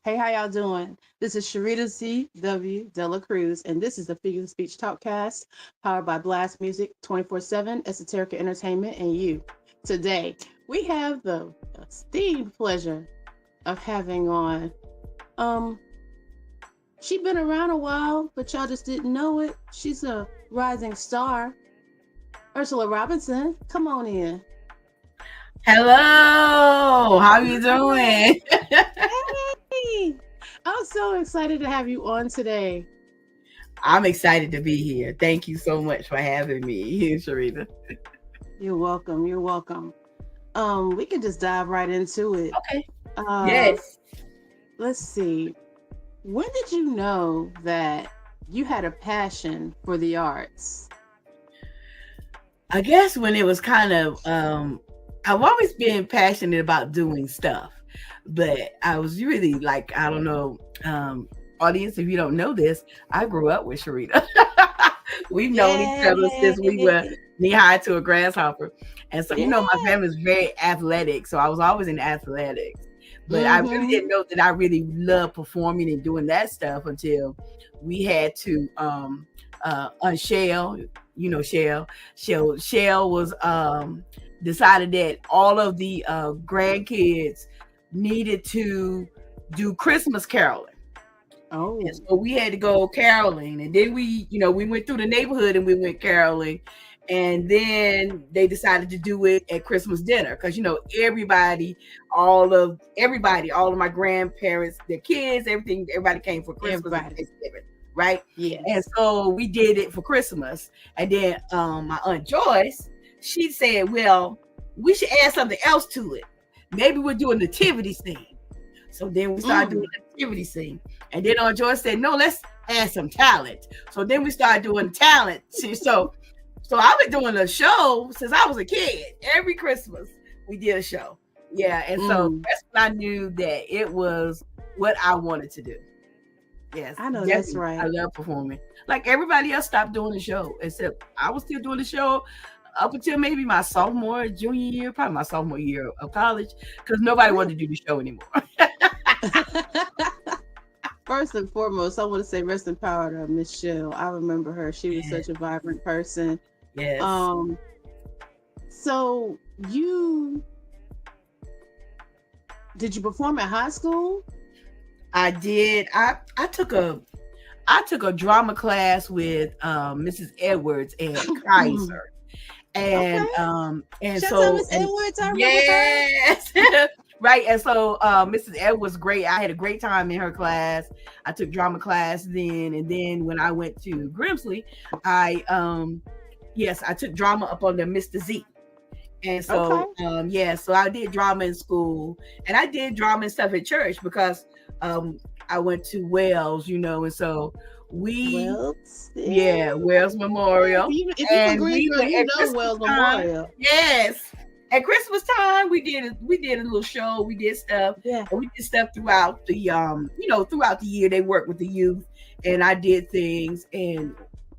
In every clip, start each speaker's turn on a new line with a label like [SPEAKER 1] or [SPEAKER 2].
[SPEAKER 1] Hey, how y'all doing? This is Sharita C.W. Dela Cruz, and this is the Figure of Speech Talkcast, powered by Blast Music 24/7, Esoterica Entertainment, and you. Today, we have the esteemed pleasure of having on, um, she been around a while, but y'all just didn't know it. She's a rising star, Ursula Robinson. Come on in.
[SPEAKER 2] Hello, how you doing?
[SPEAKER 1] Hey! I'm so excited to have you on today.
[SPEAKER 2] I'm excited to be here. Thank you so much for having me, Sharita.
[SPEAKER 1] You're welcome. You're welcome. We can just dive right into it.
[SPEAKER 2] Okay.
[SPEAKER 1] Uh,
[SPEAKER 2] Yes.
[SPEAKER 1] let's see. When did you know that you had a passion for the arts?
[SPEAKER 2] I guess when it was I've always been passionate about doing stuff, but I was really like, I don't know, audience, if you don't know this, I grew up with Sharita. We've known each other since we were
[SPEAKER 1] Yay!
[SPEAKER 2] knee high to a grasshopper. And so, my
[SPEAKER 1] Yeah.
[SPEAKER 2] family is very athletic. So I was always in athletics. But I really
[SPEAKER 1] Mm-hmm.
[SPEAKER 2] didn't know that I really loved performing and doing that stuff until we had to on Shell, Shell was decided that all of the grandkids needed to do Christmas caroling. And
[SPEAKER 1] Oh,
[SPEAKER 2] so we had to go caroling. And then we went through the neighborhood and we went caroling. And then they decided to do it at Christmas dinner because all of my grandparents, their kids, everybody came for Christmas and
[SPEAKER 1] everybody.
[SPEAKER 2] Thanksgiving, right? And
[SPEAKER 1] Yes.
[SPEAKER 2] so we did it for Christmas. And then my aunt Joyce, she said, "Well, we should add something else to it. Maybe we'll do a nativity scene." So then we started doing
[SPEAKER 1] Mm.
[SPEAKER 2] the activity scene. And then Joyce said, "No, let's add some talent." So then we started doing talent. So I've been doing a show since I was a kid. Every Christmas we did a show. Yeah. And so
[SPEAKER 1] Mm.
[SPEAKER 2] that's when I knew that it was what I wanted to do. Yes,
[SPEAKER 1] I know that's
[SPEAKER 2] definitely. I
[SPEAKER 1] right.
[SPEAKER 2] love performing. Like everybody else stopped doing the show, except I was still doing the show up until maybe my sophomore, junior year, probably my sophomore year of college, because nobody
[SPEAKER 1] Really?
[SPEAKER 2] wanted to do the show anymore.
[SPEAKER 1] First and foremost, I want to say rest in power to Michelle. I remember her. She was
[SPEAKER 2] Yeah.
[SPEAKER 1] such a vibrant person.
[SPEAKER 2] Yes.
[SPEAKER 1] Um, so you did you perform at high school?
[SPEAKER 2] I did. I took a drama class with Mrs. Edwards at Kaiser. And
[SPEAKER 1] Okay.
[SPEAKER 2] and
[SPEAKER 1] Shout out
[SPEAKER 2] so
[SPEAKER 1] Miss
[SPEAKER 2] and
[SPEAKER 1] Edwards. I remember her.
[SPEAKER 2] yes. Right. And so Mrs. Edwards was great. I had a great time in her class. I took drama class then, and then when I went to Grimsley, I took drama up under Mr. Z. And
[SPEAKER 1] Okay.
[SPEAKER 2] so so I did drama in school and I did drama and stuff at church because I went to Wales, and so we
[SPEAKER 1] Wells.
[SPEAKER 2] yeah, Wales
[SPEAKER 1] If
[SPEAKER 2] Memorial.
[SPEAKER 1] you a
[SPEAKER 2] And
[SPEAKER 1] green
[SPEAKER 2] we
[SPEAKER 1] girl,
[SPEAKER 2] went
[SPEAKER 1] you
[SPEAKER 2] at
[SPEAKER 1] know
[SPEAKER 2] Christmas
[SPEAKER 1] Wells
[SPEAKER 2] time.
[SPEAKER 1] Memorial.
[SPEAKER 2] Yes. At Christmas time, we did a little show. We did stuff,
[SPEAKER 1] Yeah.
[SPEAKER 2] and we did stuff throughout the year. They worked with the youth, and I did things. And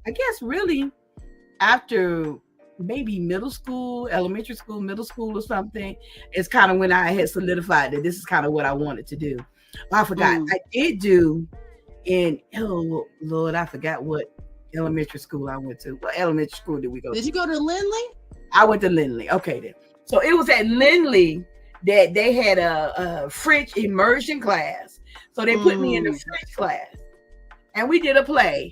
[SPEAKER 2] I guess really after maybe middle school, elementary school, middle school, or something, it's kind of when I had solidified that this is kind of what I wanted to do. I forgot.
[SPEAKER 1] Mm.
[SPEAKER 2] I did do in oh Lord, I forgot what elementary school I went to. What elementary school did we go
[SPEAKER 1] Did
[SPEAKER 2] to?
[SPEAKER 1] you go to Lindley?
[SPEAKER 2] I went to Lindley. Okay, then. So it was at Lindley that they had a French immersion class. So they put me in the
[SPEAKER 1] Mm.
[SPEAKER 2] French class, and we did a play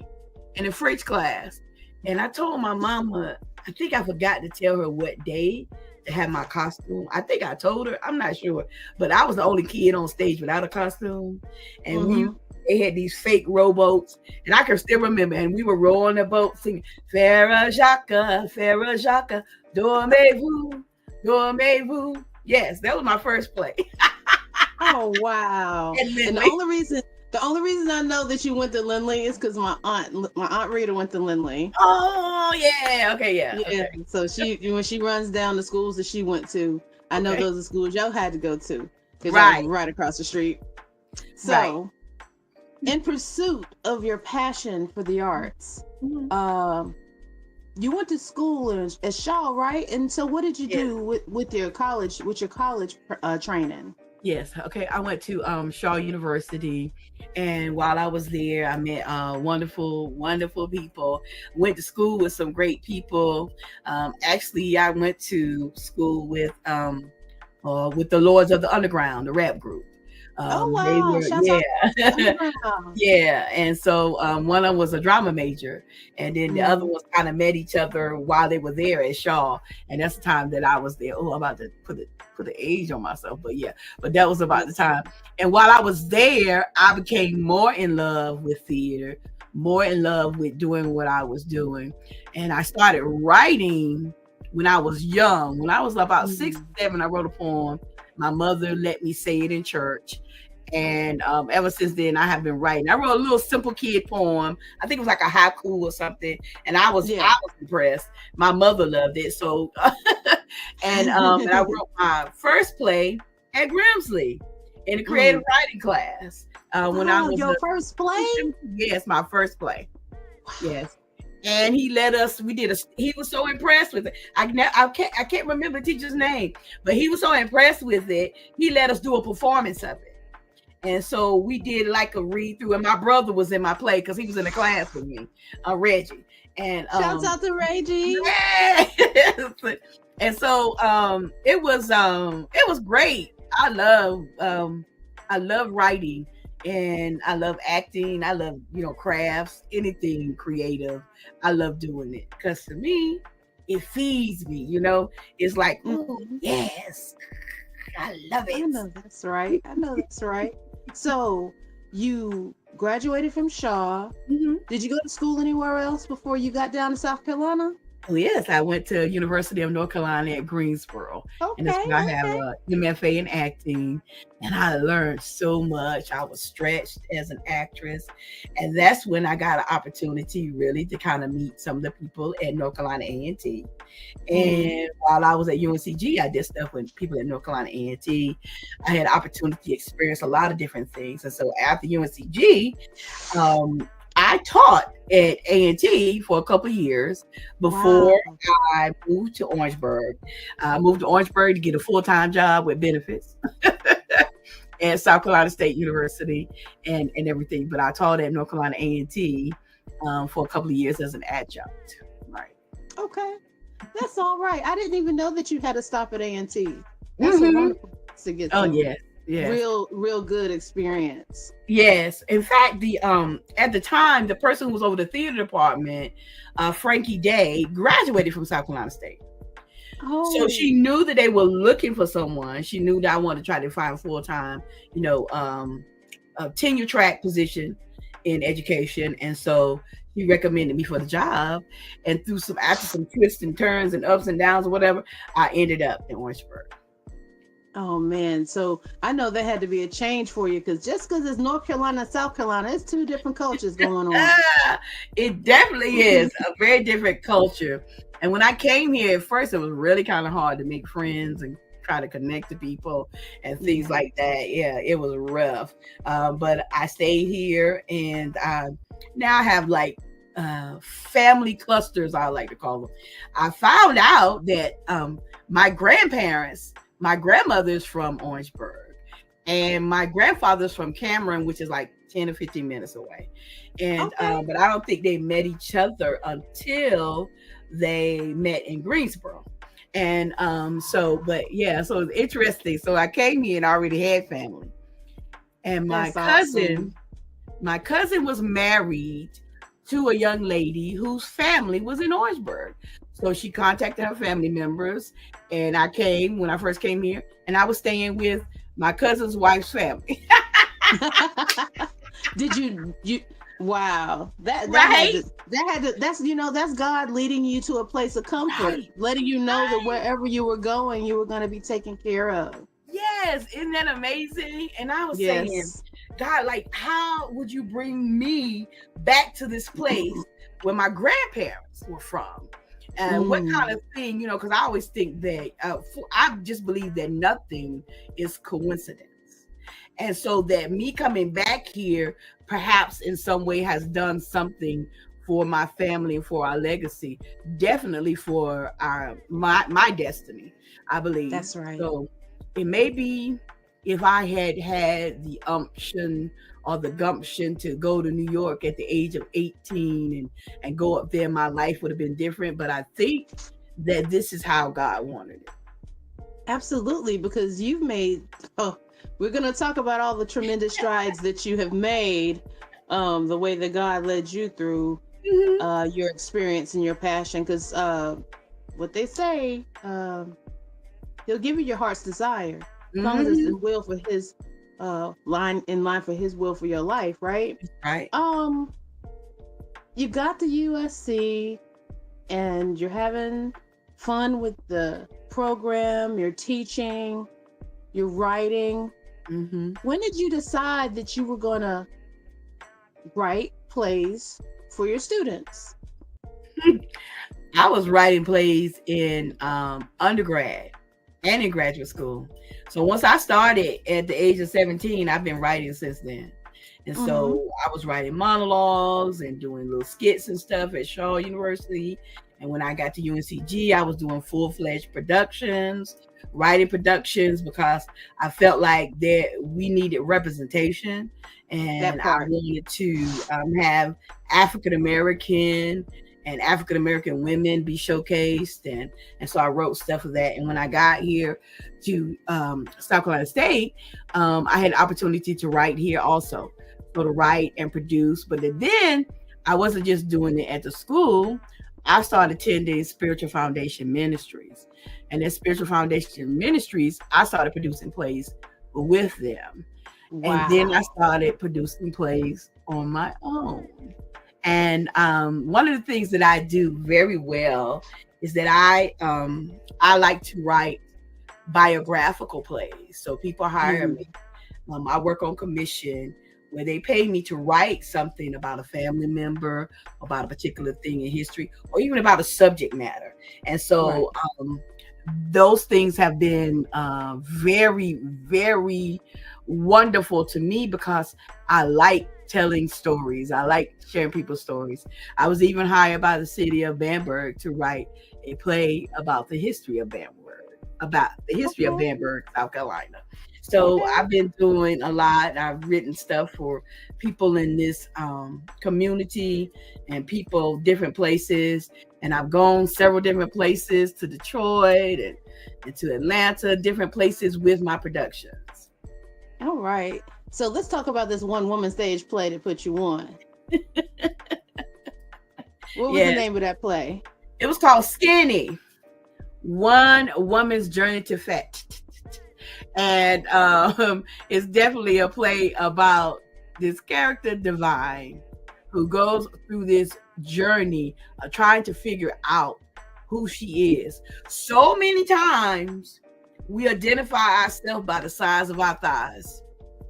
[SPEAKER 2] in the French class. And I told my mama, I think I forgot to tell her what day to have my costume. I think I told her, I'm not sure, but I was the only kid on stage without a costume, and
[SPEAKER 1] Mm-hmm.
[SPEAKER 2] they had these fake rowboats, and I can still remember. And we were rowing the boat, singing "Farah Jacques, dormez-vous, dormez-vous." Yes, that was my first play
[SPEAKER 1] Oh wow!
[SPEAKER 2] at
[SPEAKER 1] And
[SPEAKER 2] Lindley.
[SPEAKER 1] the only reason I know that you went to Lindley is because my aunt Rita went to Lindley.
[SPEAKER 2] Oh yeah, okay, yeah,
[SPEAKER 1] Yeah,
[SPEAKER 2] okay,
[SPEAKER 1] so when she runs down the schools that she went to, I know
[SPEAKER 2] okay,
[SPEAKER 1] those are schools y'all had to go to because I was
[SPEAKER 2] right,
[SPEAKER 1] right across the street.
[SPEAKER 2] right.
[SPEAKER 1] So, in pursuit of your passion for the arts,
[SPEAKER 2] Mhm.
[SPEAKER 1] um, you went to school at Shaw, right? And so, what did you
[SPEAKER 2] Yes.
[SPEAKER 1] do with your college training?
[SPEAKER 2] Yes. Okay. I went to Shaw University, and while I was there, I met wonderful, wonderful people. Went to school with some great people. Actually, I went to school with the Lords of the Underground, the rap group.
[SPEAKER 1] Oh
[SPEAKER 2] They
[SPEAKER 1] wow!
[SPEAKER 2] were,
[SPEAKER 1] Shouts out to
[SPEAKER 2] yeah.
[SPEAKER 1] Underground.
[SPEAKER 2] Yeah, and so one of them was a drama major, and then the other
[SPEAKER 1] Mm.
[SPEAKER 2] ones kind of met each other while they were there at Shaw, and that's the time that I was there. Oh, I'm about to put the age on myself, but yeah, but that was about the
[SPEAKER 1] Yes.
[SPEAKER 2] time. And while I was there, I became more in love with theater, more in love with doing what I was doing, and I started writing when I was young. When I was about six
[SPEAKER 1] Mm.
[SPEAKER 2] or seven, I wrote a poem. My mother let me say it in church, and ever since then, I have been writing. I wrote a little simple kid poem. I think it was like a haiku or something, and I
[SPEAKER 1] Yeah.
[SPEAKER 2] was impressed. My mother loved it, so and I wrote my first play at Grimsley in a creative
[SPEAKER 1] Mm.
[SPEAKER 2] writing class when I
[SPEAKER 1] Wow,
[SPEAKER 2] was
[SPEAKER 1] your first play?
[SPEAKER 2] yes, my first play. Yes. And he let us. We did a. He was so impressed with it. I can't remember the teacher's name, but he was so impressed with it. He let us do a performance of it. And so we did like a read through, and my brother was in my play because he was in the class with me, Reggie. And
[SPEAKER 1] Shouts out to Ray G.
[SPEAKER 2] yes. And so it was great. I love writing, and I love acting. I love, crafts, anything creative. I love doing it because to me, it feeds me. It's like, oh
[SPEAKER 1] Mhm.
[SPEAKER 2] yes, I love
[SPEAKER 1] I
[SPEAKER 2] it.
[SPEAKER 1] know that's right. I know that's right. So you graduated from Shaw.
[SPEAKER 2] Mhm.
[SPEAKER 1] Did you go to school anywhere else before you got down to South Carolina?
[SPEAKER 2] Oh, yes, I went to University of North Carolina at Greensboro, and that's
[SPEAKER 1] Okay,
[SPEAKER 2] where I have
[SPEAKER 1] okay.
[SPEAKER 2] a MFA in acting, and I learned so much. I was stretched as an actress, and that's when I got an opportunity really to kind of meet some of the people at North Carolina A&T.
[SPEAKER 1] Mm.
[SPEAKER 2] And while I was at UNCG, I did stuff with people at North Carolina A&T. I had opportunity to experience a lot of different things, and so after UNCG, um, I taught at A&T for a couple of years before
[SPEAKER 1] Wow.
[SPEAKER 2] I moved to Orangeburg. I moved to Orangeburg to get a full-time job with benefits at South Carolina State University and everything. But I taught at North Carolina A&T for a couple of years as an adjunct. Right.
[SPEAKER 1] Okay. That's all right. I didn't even know that you had to stop at A&T. That's a
[SPEAKER 2] Mm-hmm.
[SPEAKER 1] wonderful place to get
[SPEAKER 2] Oh
[SPEAKER 1] some
[SPEAKER 2] yes, yes.
[SPEAKER 1] real good experience.
[SPEAKER 2] Yes. In fact, the at the time, the person who was over the theater department, Frankie Day, graduated from South Carolina State. So she
[SPEAKER 1] Oh.
[SPEAKER 2] knew that they were looking for someone. She knew that I wanted to try to find full time, a tenure track position in education, and so he recommended me for the job. And through after some twists and turns and ups and downs or whatever, I ended up in Orangeburg.
[SPEAKER 1] Oh man. So I know there had to be a change for you because just because it's North Carolina and South Carolina, it's two different cultures going on.
[SPEAKER 2] It definitely is a very different culture. And when I came here at first, it was really kind of hard to make friends and try to connect to people and things
[SPEAKER 1] Yeah.
[SPEAKER 2] like that. Yeah, it was rough. But I stayed here, and now I have like family clusters, I like to call them. I found out that my grandparents, my grandmother's from Orangeburg, and my grandfather's from Cameron, which is like 10 or 15 minutes away. And
[SPEAKER 1] Okay.
[SPEAKER 2] but I don't think they met each other until they met in Greensboro. And but yeah, so it's interesting. So I came here and I already had family. And
[SPEAKER 1] That's awesome.
[SPEAKER 2] my cousin was married to a young lady whose family was in Orangeburg. So she contacted her family members, and I came when I first came here, and I was staying with my cousin's wife's family.
[SPEAKER 1] Did you wow.
[SPEAKER 2] Right?
[SPEAKER 1] That's God leading you to a place of comfort,
[SPEAKER 2] Right.
[SPEAKER 1] letting you know that
[SPEAKER 2] Right.
[SPEAKER 1] wherever you were going, you were going to be taken care of.
[SPEAKER 2] Yes, isn't that amazing? And I was saying,
[SPEAKER 1] Yes.
[SPEAKER 2] God, like, how would you bring me back to this place where my grandparents were from? And what kind
[SPEAKER 1] Mm,
[SPEAKER 2] of thing, because I always think that I just believe that nothing is coincidence. And so that me coming back here, perhaps in some way, has done something for my family and for our legacy, definitely for my destiny, I believe.
[SPEAKER 1] that's right.
[SPEAKER 2] So it may be if I had had the umption or the gumption to go to New York at the age of 18 and go up there, my life would have been different. But I think that this is how God wanted it.
[SPEAKER 1] Absolutely, because you've made, oh, we're going to talk about all the tremendous strides that you have made, the way that God led you through
[SPEAKER 2] Mm-hmm.
[SPEAKER 1] your experience and your passion. Because what they say, he'll give you your heart's desire, as long as it's
[SPEAKER 2] Mm-hmm.
[SPEAKER 1] the will for his line for his will for your life, right?
[SPEAKER 2] Right.
[SPEAKER 1] Um, you got the USC and you're having fun with the program, you're teaching, you're writing.
[SPEAKER 2] Mm-hmm.
[SPEAKER 1] When did you decide that you were going to write plays for your students?
[SPEAKER 2] I was writing plays in undergrad and in graduate school. So once I started at the age of 17, I've been writing since then. And
[SPEAKER 1] Mm-hmm.
[SPEAKER 2] so I was writing monologues and doing little skits and stuff at Shaw University. And when I got to UNCG, I was doing full-fledged productions, writing productions, because I felt like that we needed representation,
[SPEAKER 1] That
[SPEAKER 2] and I
[SPEAKER 1] part.
[SPEAKER 2] wanted to have African American and African American women be showcased, and so I wrote stuff of that. And when I got here to South Carolina State, I had an opportunity to write here also, so to write and produce. But then I wasn't just doing it at the school. I started attending Spiritual Foundation Ministries, and at Spiritual Foundation Ministries, I started producing plays with them, and then I
[SPEAKER 1] Wow.
[SPEAKER 2] started producing plays on my own. And one of the things that I do very well is that I like to write biographical plays. So people hire
[SPEAKER 1] Mm-hmm.
[SPEAKER 2] me. I work on commission where they pay me to write something about a family member, about a particular thing in history, or even about a subject matter. And
[SPEAKER 1] Right.
[SPEAKER 2] so those things have been very, very wonderful to me because I like telling stories. I like sharing people's stories. I was even hired by the city of Bamberg to write a play about the history of
[SPEAKER 1] Okay.
[SPEAKER 2] Bamberg, South Carolina. So
[SPEAKER 1] Okay.
[SPEAKER 2] I've been doing a lot. I've written stuff for people in this community and people different places. And I've gone several different places to Detroit and to Atlanta, different places with my productions.
[SPEAKER 1] All right. So let's talk about this one woman stage play that put you on. What was the
[SPEAKER 2] Yes,
[SPEAKER 1] name of that play?
[SPEAKER 2] it was called Skinny, One Woman's Journey to Fat. And it's definitely a play about this character, Divine, who goes through this journey of trying to figure out who she is. So many times we identify ourselves by the size of our thighs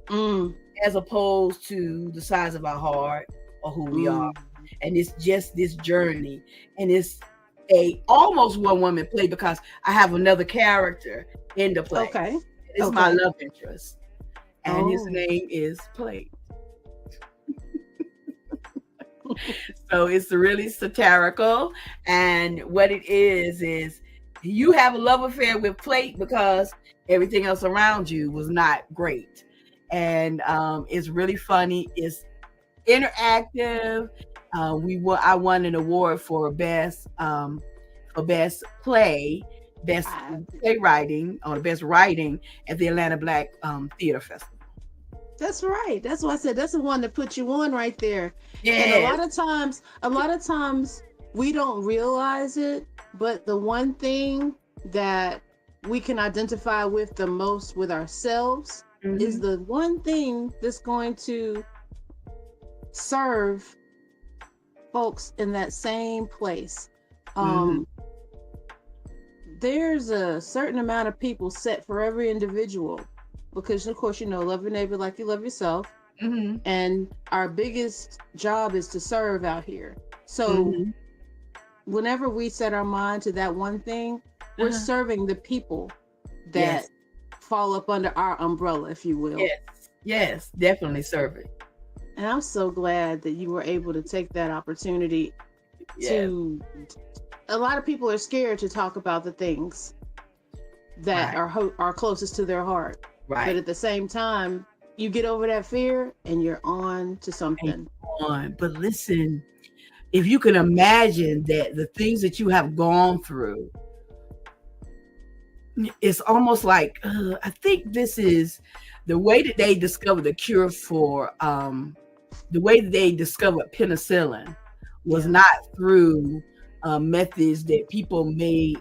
[SPEAKER 1] Mm,
[SPEAKER 2] as opposed to the size of our heart or who we are.
[SPEAKER 1] mm.
[SPEAKER 2] And it's just this journey. And it's a almost one woman play because I have another character in the play.
[SPEAKER 1] Okay.
[SPEAKER 2] It's my
[SPEAKER 1] Okay.
[SPEAKER 2] love interest. And his
[SPEAKER 1] Oh.
[SPEAKER 2] name is Plate. So it's really satirical. And what it is you have a love affair with Plate because everything else around you was not great. And it's really funny. It's interactive. I won an award for best play, best
[SPEAKER 1] I,
[SPEAKER 2] playwriting, or best writing at the Atlanta Black Theater Festival.
[SPEAKER 1] that's right. That's why I said that's the one that put you on right there. And
[SPEAKER 2] Yes.
[SPEAKER 1] a lot of times we don't realize it, but the one thing that we can identify with the most with ourselves is
[SPEAKER 2] Mm-hmm.
[SPEAKER 1] the one thing that's going to serve folks in that same place.
[SPEAKER 2] Mm-hmm.
[SPEAKER 1] Um, there's a certain amount of people set for every individual because, of course, you know, love your neighbor like you love yourself.
[SPEAKER 2] Mm-hmm.
[SPEAKER 1] And our biggest job is to serve out here. So
[SPEAKER 2] Mm-hmm.
[SPEAKER 1] whenever we set our mind to that one thing, we're
[SPEAKER 2] Uh-huh.
[SPEAKER 1] serving the people that
[SPEAKER 2] Yes.
[SPEAKER 1] fall up under our umbrella, if you will.
[SPEAKER 2] Yes. Yes. Definitely serve it.
[SPEAKER 1] And I'm so glad that you were able to take that opportunity
[SPEAKER 2] Yes.
[SPEAKER 1] to. A lot of people are scared to talk about the things that
[SPEAKER 2] Right.
[SPEAKER 1] are closest to their heart. But
[SPEAKER 2] Right.
[SPEAKER 1] at the same time, you get over that fear and you're on to
[SPEAKER 2] And
[SPEAKER 1] something.
[SPEAKER 2] on. But listen, if you can imagine that the things that you have gone through, it's almost like I think this is the way that they discovered the cure for the way that they discovered penicillin was
[SPEAKER 1] Yeah.
[SPEAKER 2] not through methods that people may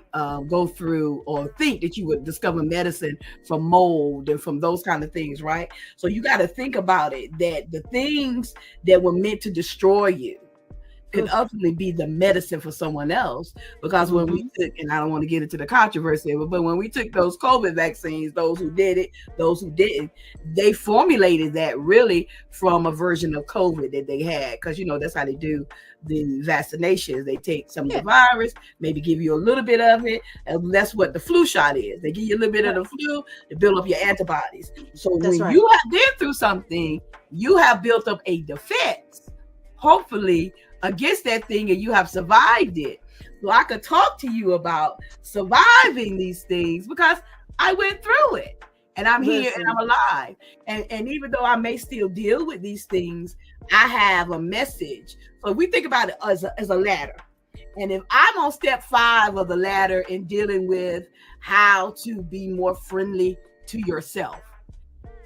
[SPEAKER 2] go through or think that you would discover medicine from mold and from those kind of things, right? So you got to think about it, that the things that were meant to destroy you could
[SPEAKER 1] Oof.
[SPEAKER 2] ultimately be the medicine for someone else. Because when we
[SPEAKER 1] Mm-hmm.
[SPEAKER 2] took, and I don't want to get into the controversy of it, but when we took those COVID vaccines, those who did it, those who didn't, they formulated that really from a version of COVID that they had. Because, you know, that's how they do the vaccinations. They take some of the
[SPEAKER 1] Yeah.
[SPEAKER 2] virus, maybe give you a little bit of it. And that's what the flu shot is. They give you a little bit of
[SPEAKER 1] Right.
[SPEAKER 2] the flu to build up your antibodies. So
[SPEAKER 1] That's
[SPEAKER 2] when
[SPEAKER 1] right.
[SPEAKER 2] you have been through something, you have built up a defense, hopefully, against that thing, and you have survived it. So I could talk to you about surviving these things because I went through it and I'm here and
[SPEAKER 1] Listen.
[SPEAKER 2] I'm alive. And even though I may still deal with these things, I have a message. So we think about it as a ladder. And if I'm on step 5 of the ladder in dealing with how to be more friendly to yourself,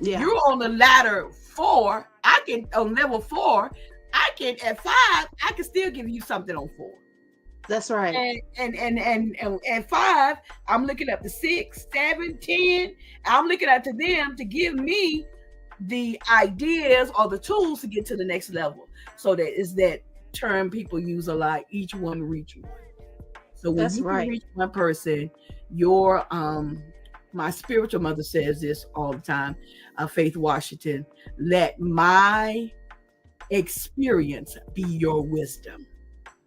[SPEAKER 1] Yeah.
[SPEAKER 2] you're on the ladder 4. I can on level 4. I can at 5. I can still give you something on 4.
[SPEAKER 1] That's right.
[SPEAKER 2] And 5. I'm looking up to 6, 7, 10. I'm looking up to them to give me the ideas or the tools to get to the next level. So that is that term people use a lot. Each one reach one. So when
[SPEAKER 1] That's
[SPEAKER 2] you can
[SPEAKER 1] right.
[SPEAKER 2] reach one person, your my spiritual mother says this all the time, Faith Washington, let my experience be your wisdom.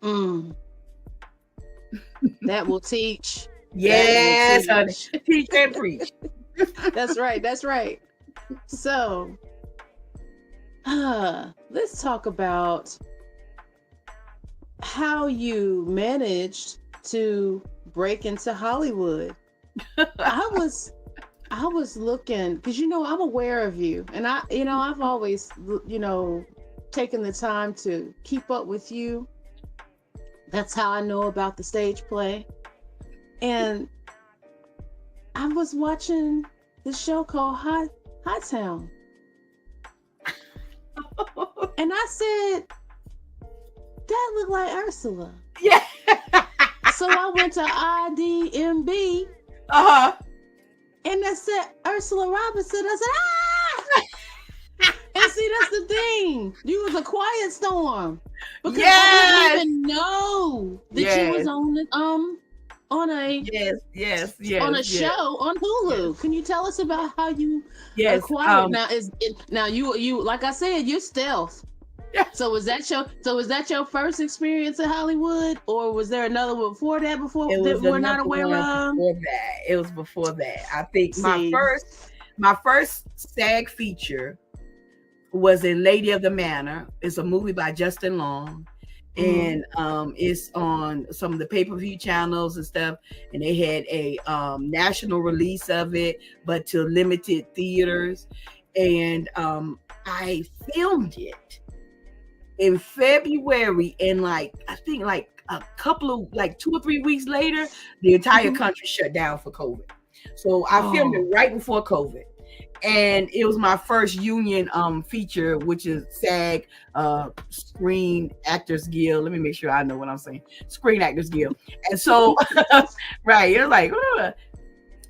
[SPEAKER 1] Mm. That will teach. That will
[SPEAKER 2] Yes, honey.
[SPEAKER 1] teach.
[SPEAKER 2] Teach and preach.
[SPEAKER 1] That's right. That's right. So, let's talk about how you managed to break into Hollywood. I was I was looking because I'm aware of you, and I've always taken the time to keep up with you. That's how I know about the stage play. And I was watching this show called High Town, and I said that looked like Ursula.
[SPEAKER 2] Yeah.
[SPEAKER 1] So I went to IDMB
[SPEAKER 2] Uh-huh.
[SPEAKER 1] and I said Ursula Robinson. I said, ah! And see, that's the thing. You was a quiet storm because I
[SPEAKER 2] Yes.
[SPEAKER 1] didn't even know that you was
[SPEAKER 2] Yes.
[SPEAKER 1] on the on a
[SPEAKER 2] Yes.
[SPEAKER 1] on a
[SPEAKER 2] Yes.
[SPEAKER 1] show on Hulu.
[SPEAKER 2] Yes.
[SPEAKER 1] Can you tell us about how you
[SPEAKER 2] Yes.
[SPEAKER 1] acquired? Now now you like I said, you're stealth.
[SPEAKER 2] Yeah.
[SPEAKER 1] So was that your first experience in Hollywood, or was there another one before that
[SPEAKER 2] It
[SPEAKER 1] that
[SPEAKER 2] was
[SPEAKER 1] we're not
[SPEAKER 2] another
[SPEAKER 1] aware
[SPEAKER 2] one
[SPEAKER 1] of?
[SPEAKER 2] before that. It was before that. I think
[SPEAKER 1] See,
[SPEAKER 2] my first SAG feature was in Lady of the Manor. It's a movie by Justin Long.
[SPEAKER 1] mhm.
[SPEAKER 2] And it's on some of the pay-per-view channels and stuff. And they had a national release of it, but to limited theaters. And I filmed it in February, and I think a couple of 2 or 3 weeks later, the entire
[SPEAKER 1] Mhm.
[SPEAKER 2] country shut down for COVID. So I filmed
[SPEAKER 1] Oh,
[SPEAKER 2] it right before COVID. And it was my first union feature, which is SAG, Screen Actors Guild. Let me make sure I know what I'm saying. Screen Actors Guild. And so right, you're like,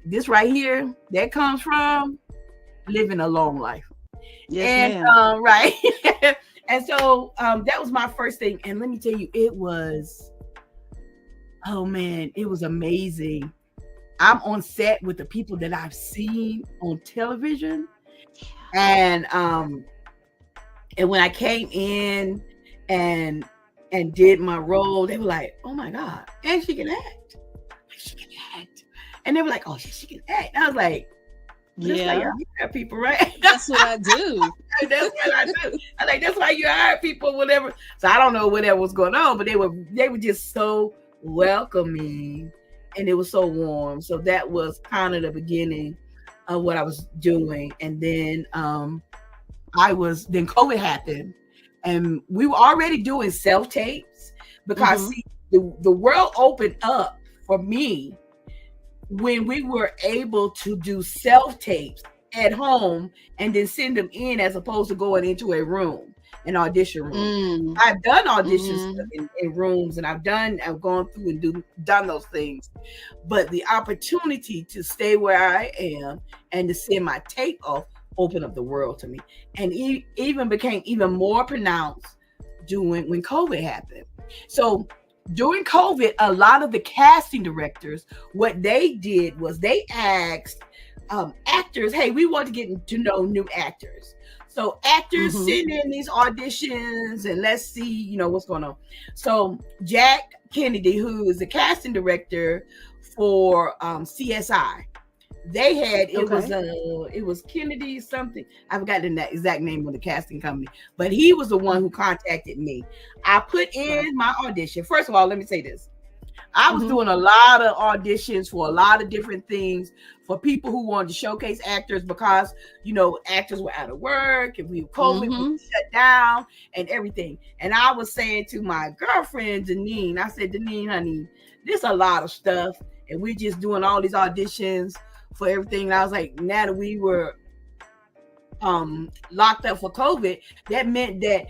[SPEAKER 2] this right here, that comes from living a long life.
[SPEAKER 1] yes,
[SPEAKER 2] And
[SPEAKER 1] ma'am.
[SPEAKER 2] right. And so that was my first thing. And let me tell you, it was, oh man, it was amazing. I'm on set with the people that I've seen on television. And when I came in and did my role, they were like, oh my God, and she can act. She can act. And they were like, oh, she can act. I was like, that's why
[SPEAKER 1] Yeah,
[SPEAKER 2] y'all hire people, right?
[SPEAKER 1] that's what I do.
[SPEAKER 2] That's what I do. I like, that's why you hire people, whatever. So I don't know whatever was going on, but they were just so welcoming, and it was so warm. So that was kind of the beginning of what I was doing. And then then COVID happened, and we were already doing self tapes because
[SPEAKER 1] Mhm.
[SPEAKER 2] see, the world opened up for me when we were able to do self tapes at home and then send them in as opposed to going into a room, an audition room.
[SPEAKER 1] Mm.
[SPEAKER 2] I've done auditions
[SPEAKER 1] Mhm.
[SPEAKER 2] in rooms, and I've gone through and done those things, but the opportunity to stay where I am and to send my tape off opened up the world to me, and even became even more pronounced doing when COVID happened. So during COVID, a lot of the casting directors, what they did was they asked actors, "Hey, we want to get to know new actors." So actors
[SPEAKER 1] Mhm.
[SPEAKER 2] send in these auditions, and let's see, what's going on. So Jack Kennedy, who is the casting director for CSI, they had
[SPEAKER 1] Okay.
[SPEAKER 2] it was Kennedy something. I forgot the exact name of the casting company, but he was the one who contacted me. I put
[SPEAKER 1] Right.
[SPEAKER 2] in my audition. First of all, let me say this. I was
[SPEAKER 1] Mhm.
[SPEAKER 2] doing a lot of auditions for a lot of different things for people who wanted to showcase actors because actors were out of work and COVID was
[SPEAKER 1] Mhm.
[SPEAKER 2] shut down and everything. And I was saying to my girlfriend Deneen, I said, Deneen, honey, there's a lot of stuff, and we're just doing all these auditions for everything. And I was like, now that we were locked up for COVID, that meant that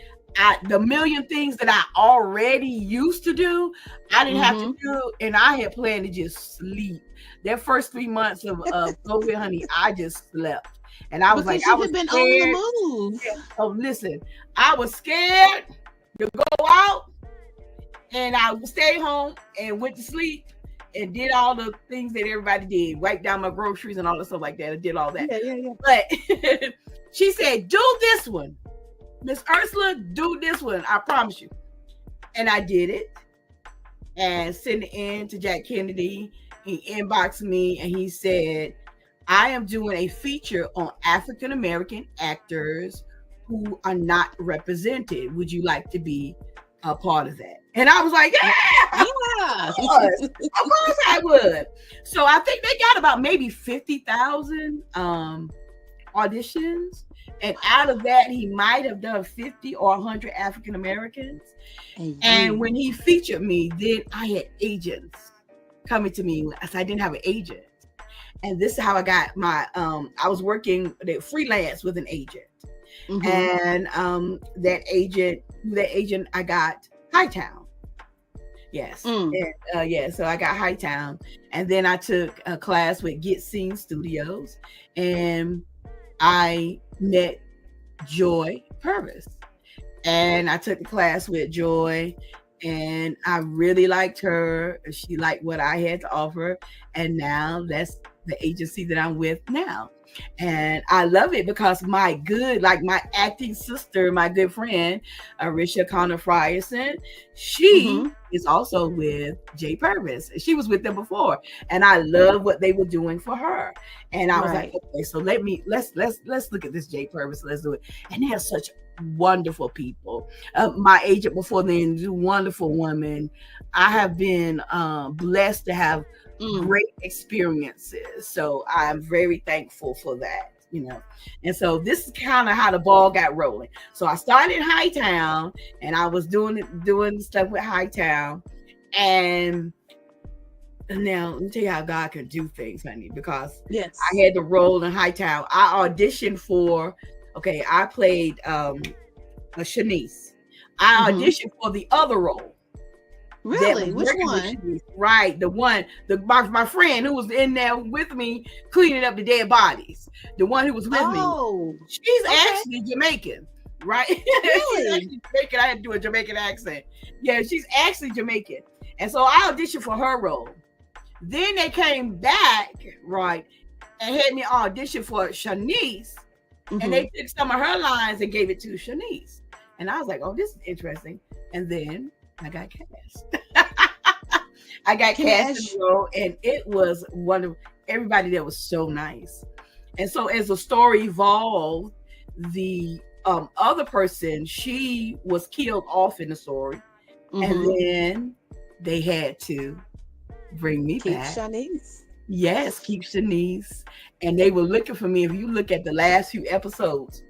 [SPEAKER 2] the million things that I already used to do, I didn't have to
[SPEAKER 1] Mhm.
[SPEAKER 2] do, and I had planned to just sleep. That first 3 months of COVID, honey, I just slept, and I was like,
[SPEAKER 1] Because
[SPEAKER 2] I
[SPEAKER 1] you
[SPEAKER 2] was
[SPEAKER 1] had been on the
[SPEAKER 2] scared.
[SPEAKER 1] move.
[SPEAKER 2] Oh, listen, I was scared to go out, and I stayed home and went to sleep and did all the things that everybody did, write down my groceries and all the stuff like that. I did all that.
[SPEAKER 1] Yeah, yeah, yeah.
[SPEAKER 2] But she said, do this one. Miss Ursula, do this one. I promise you. And I did it and sent it in to Jack Kennedy. He inboxed me and he said, I am doing a feature on African American actors who are not represented. Would you like to be a part of that? And I was like, yeah,
[SPEAKER 1] Yeah.
[SPEAKER 2] of course I would. So I think they got about maybe 50,000 auditions. And out of that, he might have done 50 or 100 African Americans.
[SPEAKER 1] And
[SPEAKER 2] And
[SPEAKER 1] you.
[SPEAKER 2] when he featured me, then I had agents coming to me. I didn't have an agent. And this is how I got my I was working freelance with an agent.
[SPEAKER 1] Mhm.
[SPEAKER 2] And that agent I got Hightown. Yes.
[SPEAKER 1] Mm.
[SPEAKER 2] And yeah, so I got Hightown. And then I took a class with Get Seen Studios, and I met Joy Purvis. And I took a class with Joy, and I really liked her. She liked what I had to offer. And now that's the agency that I'm with now. And I love it because my acting sister, my good friend, Arisha Connor Frierson, she
[SPEAKER 1] Mhm.
[SPEAKER 2] is also with Jay Purvis. She was with them before. And I love what they were doing for her. And I was like,
[SPEAKER 1] Right.
[SPEAKER 2] okay, so let's look at this Jay Purvis. Let's do it. And they're such wonderful people. My agent before then, wonderful woman. I have been blessed to have
[SPEAKER 1] Mm.
[SPEAKER 2] great experiences. So I'm very thankful for that, And so this is kind of how the ball got rolling. So I started in Hightown, and I was doing stuff with Hightown. And now let me tell you how God can do things, honey, because I
[SPEAKER 1] Yes.
[SPEAKER 2] had the role in Hightown. I auditioned for, okay, I played a Shanice. I
[SPEAKER 1] Mhm.
[SPEAKER 2] auditioned for the other role that was
[SPEAKER 1] Really? Which
[SPEAKER 2] working with
[SPEAKER 1] one?
[SPEAKER 2] Shanice. Right. My friend who was in there with me cleaning up the dead bodies. The one who was with me.
[SPEAKER 1] Oh.
[SPEAKER 2] She's
[SPEAKER 1] Okay.
[SPEAKER 2] actually Jamaican, right? She's
[SPEAKER 1] Really?
[SPEAKER 2] actually Jamaican. I had to do a Jamaican accent. Yeah, she's actually Jamaican. And so I auditioned for her role. Then they came back, right, and had me audition for Shanice. And
[SPEAKER 1] Mhm.
[SPEAKER 2] they took some of her lines and gave it to Shanice. And I was like, oh, this is interesting. And then I got cast. I got
[SPEAKER 1] Can I
[SPEAKER 2] cast in
[SPEAKER 1] ask?
[SPEAKER 2] the role, and it was everybody there was so nice. And so as the story evolved, the other person, she was killed off in the story. And
[SPEAKER 1] Mhm.
[SPEAKER 2] then they had to bring me
[SPEAKER 1] Keep
[SPEAKER 2] back.
[SPEAKER 1] Shanice.
[SPEAKER 2] Yes, Keep Shanice. And they were looking for me. If you look at the last few episodes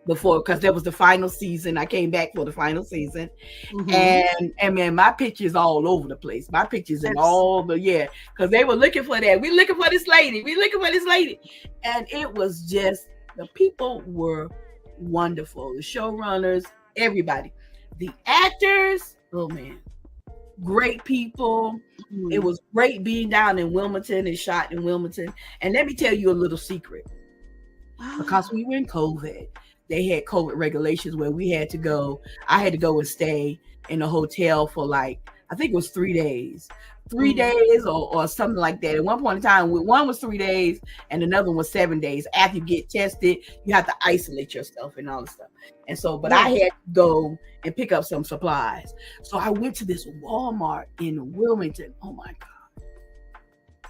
[SPEAKER 2] before, because there was the final season, I came back for the final season. And man, my pictures all over the place. My pictures in all the because they were looking for that. We looking for this lady. We looking for this lady. And it was just the people were wonderful. The showrunners, everybody, the actors. Oh man, great people. It was great being down in Wilmington and shot in Wilmington. And let me tell you a little secret. Because we were in COVID, they had COVID regulations where we had to go. I had to go and stay in a hotel for like, I think it was 3 days. 3 days or something like that. At one point in time, one was 3 days and another one was 7 days. After you get tested, you have to isolate yourself and all this stuff. And so, but I had to go and pick up some supplies. So I went to this Walmart in Wilmington. Oh my God.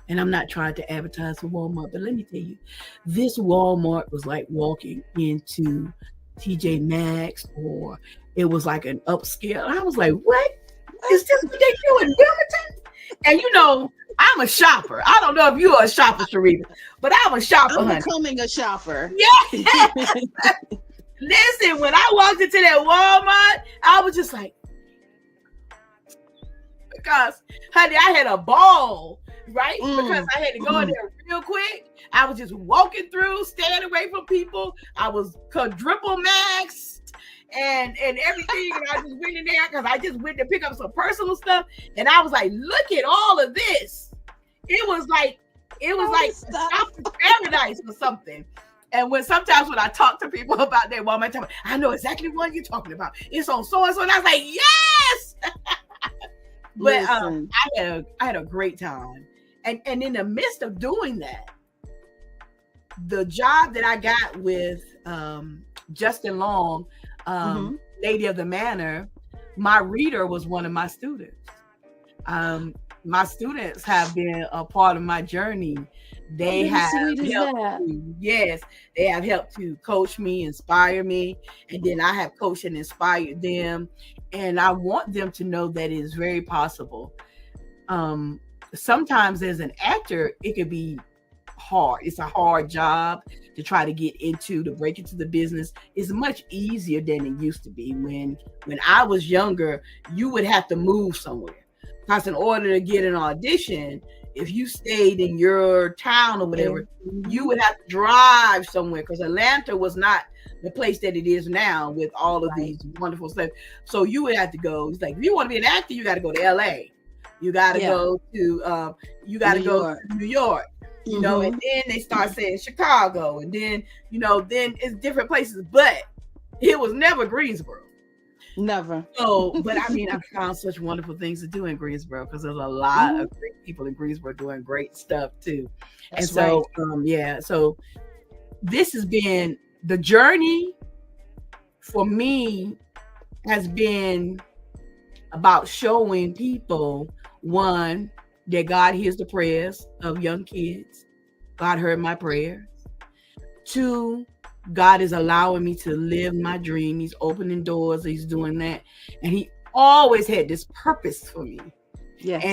[SPEAKER 2] And I'm not trying to advertise for Walmart, but let me tell you, this Walmart was like walking into TJ Maxx, or it was like an upscale. I was like, what? Is this what they do in Wilmington? And you know, I'm a shopper. I don't know if you're a shopper, Sharita, but I'm a shopper.
[SPEAKER 1] I'm becoming a shopper.
[SPEAKER 2] Yeah. Listen, when I walked into that Walmart, I was just like, because, honey, I had a ball, right? Because I had to go in there real quick. I was just walking through, staying away from people. I was quadruple maxed and everything. And I just went in there because I just went to pick up some personal stuff. And I was like, look at all of this. It was like paradise or something. And sometimes when I talk to people about that Walmart, I know exactly what you're talking about. It's on so and so, and I was like, yes. But I had a great time, and in the midst of doing that, the job that I got with Justin Long, Lady of the Manor, my reader was one of my students. My students have been a part of my journey. They have they have helped to coach me, inspire me, and then I have coached and inspired them. And I want them to know that it is very possible. Sometimes as an actor, it could be hard. It's a hard job to try to break into the business. It's much easier than it used to be. When I was younger, you would have to move somewhere. Because in order to get an audition, if you stayed in your town or whatever, you would have to drive somewhere, because Atlanta was not the place that it is now with all of these wonderful stuff. So you would have to go. It's like, if you want to be an actor, you got to go to LA. You got to go to New York. You know, and then they start saying Chicago, and then then it's different places. But it was never Greensboro.
[SPEAKER 1] Never.
[SPEAKER 2] So, but I mean, I found such wonderful things to do in Greensboro, because there's a lot of great people in Greensboro doing great stuff too. That's so this has been the journey for me, has been about showing people, one, that God hears the prayers of young kids. God heard my prayers. Two, God is allowing me to live my dream. He's opening doors. He's doing that. And he always had this purpose for me.
[SPEAKER 1] Yes.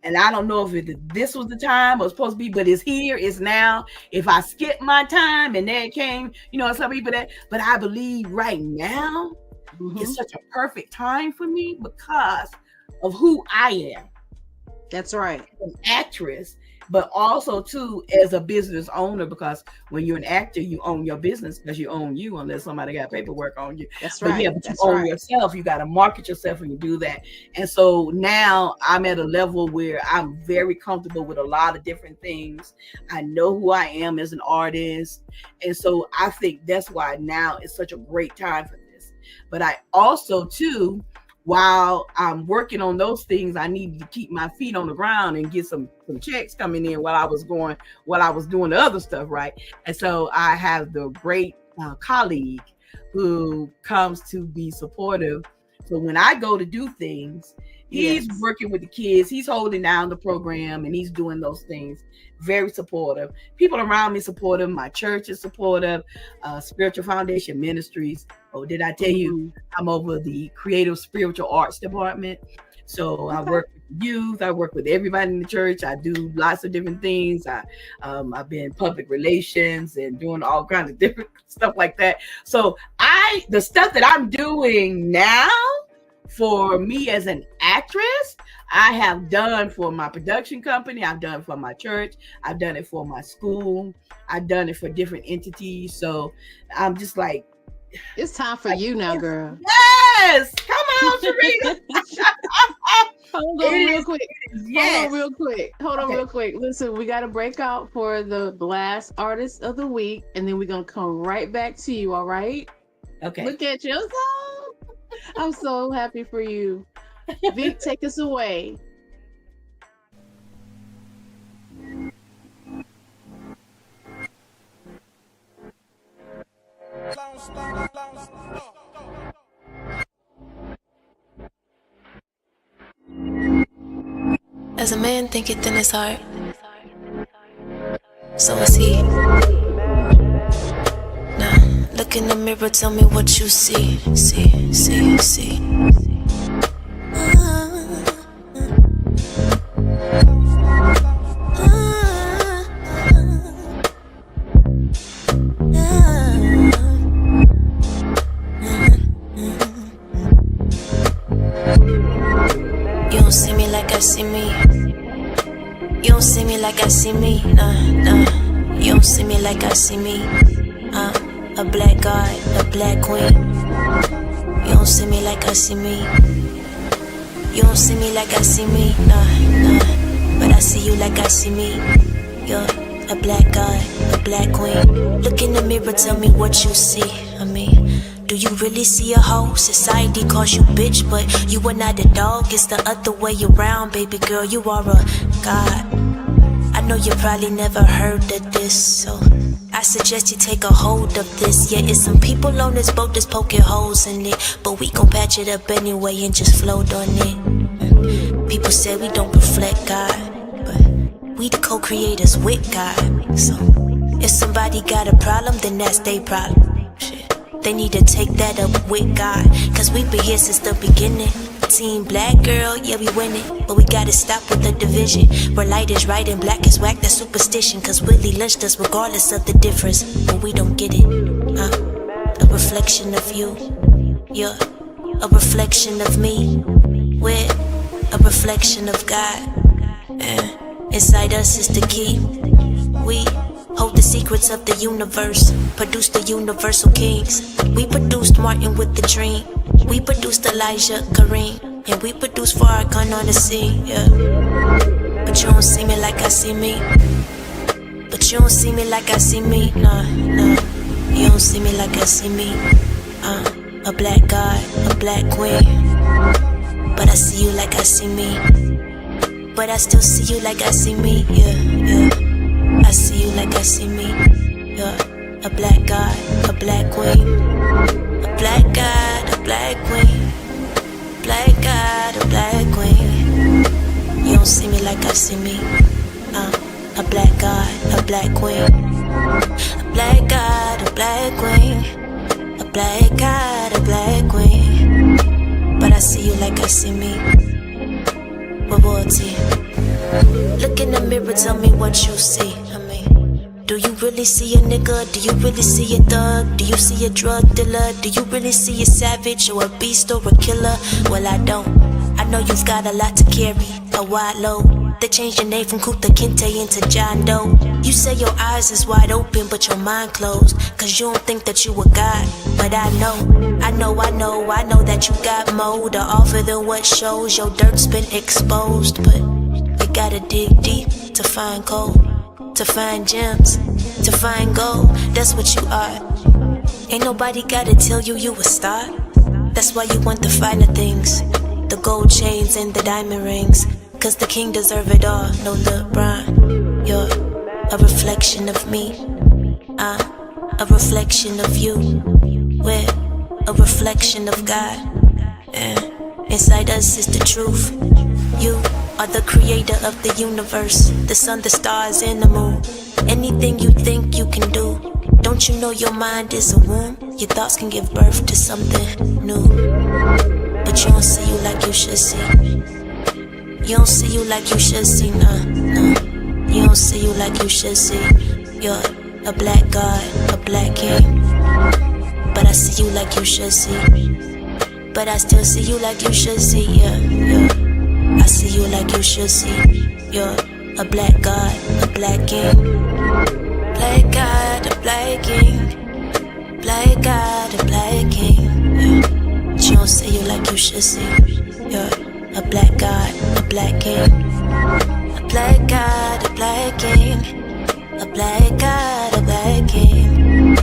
[SPEAKER 2] And I don't know if this was the time or was supposed to be, but it's here, it's now. If I skip my time and then it came, some people but I believe right now it's such a perfect time for me because of who I am.
[SPEAKER 1] That's right.
[SPEAKER 2] An actress, but also too as a business owner, because when you're an actor, you own your business because you own you, unless somebody got paperwork on you.
[SPEAKER 1] That's right.
[SPEAKER 2] But you own yourself. You got to market yourself when you do that. And so now I'm at a level where I'm very comfortable with a lot of different things. I know who I am as an artist. And so I think that's why now is such a great time for this. But I also too, while I'm working on those things, I needed to keep my feet on the ground and get some checks coming in while I was doing the other stuff, right? And so I have the great colleague who comes to be supportive. So when I go to do things, he's working with the kids, he's holding down the program, and he's doing those things. Very supportive. People around me supportive. My church is supportive. Spiritual Foundation Ministries. Oh, did I tell you I'm over the creative spiritual arts department? So I work with youth. I work with everybody in the church. I do lots of different things. I've been public relations and doing all kinds of different stuff like that. So the stuff that I'm doing now for me as an actress, I have done for my production company. I've done for my church. I've done it for my school. I've done it for different entities. So I'm just like,
[SPEAKER 1] it's time for you now, girl.
[SPEAKER 2] Yes, come on, Sharita.
[SPEAKER 1] Hold on real quick.
[SPEAKER 2] Yes.
[SPEAKER 1] Hold on real quick. Listen, we got to break out for the Blast Artist of the Week, and then we're going to come right back to you, all right?
[SPEAKER 2] Okay.
[SPEAKER 1] Look at you. I'm so happy for you. Vic, take us away.
[SPEAKER 3] As a man thinketh in his heart, so is he. Now, look in the mirror, tell me what you see. See. You don't see me like I see me. You don't see me like I see me. Nah. You don't see me like I see me. A black god, a black queen. You don't see me like I see me. You don't see me like I see me. Nah. But I see you like I see me. You're a black god, a black queen. Look in the mirror, tell me what you see. I mean, do you really see a hoe? Society calls you bitch, but you are not a dog. It's the other way around, baby girl. You are a god. I know you probably never heard of this, so I suggest you take a hold of this. Yeah, it's some people on this boat that's poking holes in it, but we gon' patch it up anyway and just float on it. People say we don't reflect God, but we the co-creators with God. So if somebody got a problem, then that's their problem. They need to take that up with God, cause we've been here since the beginning. Team black girl, yeah we winning, but we gotta stop with the division. Where light is right and black is whack, that's superstition. Cause Willie lynched us regardless of the difference, but we don't get it. A reflection of you, you're a reflection of me. We're a reflection of God, and inside us is the key. We hold the secrets of the universe, produce the universal kings. We produced Martin with the dream. We produced Elijah, Kareem, and we produced Farrakhan on the scene, yeah. But you don't see me like I see me. But you don't see me like I see me, nah. You don't see me like I see me. A black god, a black queen. But I see you like I see me. But I still see you like I see me, yeah. I see you like I see me. You're a black god, a black queen. A black god, a black queen. Black god, a black queen. You don't see me like I see me. A black god, a black queen. A black god, a black queen. A black god, a black queen. But I see you like I see me. With royalty. Look in the mirror, tell me what you see. Do you really see a nigga? Do you really see a thug? Do you see a drug dealer? Do you really see a savage or a beast or a killer? Well, I don't. I know you've got a lot to carry, a wide load. They changed your name from Kuta Kinte into John Doe. You say your eyes is wide open, but your mind closed. Cause you don't think that you a god. But I know that you got more to offer than what shows. Your dirt's been exposed, but you gotta dig deep to find gold. To find gems, to find gold, that's what you are. Ain't nobody gotta tell you you a star. That's why you want the finer things, the gold chains and the diamond rings. Cause the king deserve it all, no LeBron. You're a reflection of me, a reflection of you. We're a reflection of God, and inside us is the truth. You are the creator of the universe, the sun, the stars, and the moon. Anything you think you can do. Don't you know your mind is a womb? Your thoughts can give birth to something new. But you don't see you like you should see. You don't see you like you should see, nah, nah. You don't see you like you should see. You're a black god, a black king. But I see you like you should see. But I still see you like you should see, yeah, yeah. I see you like you should see. You're a black god, a black king. Black god, a black king. Black god, a black king, yeah. But you don't see you like you should see. You're a black god, a black king. A black god, a black king. A black god, a black king.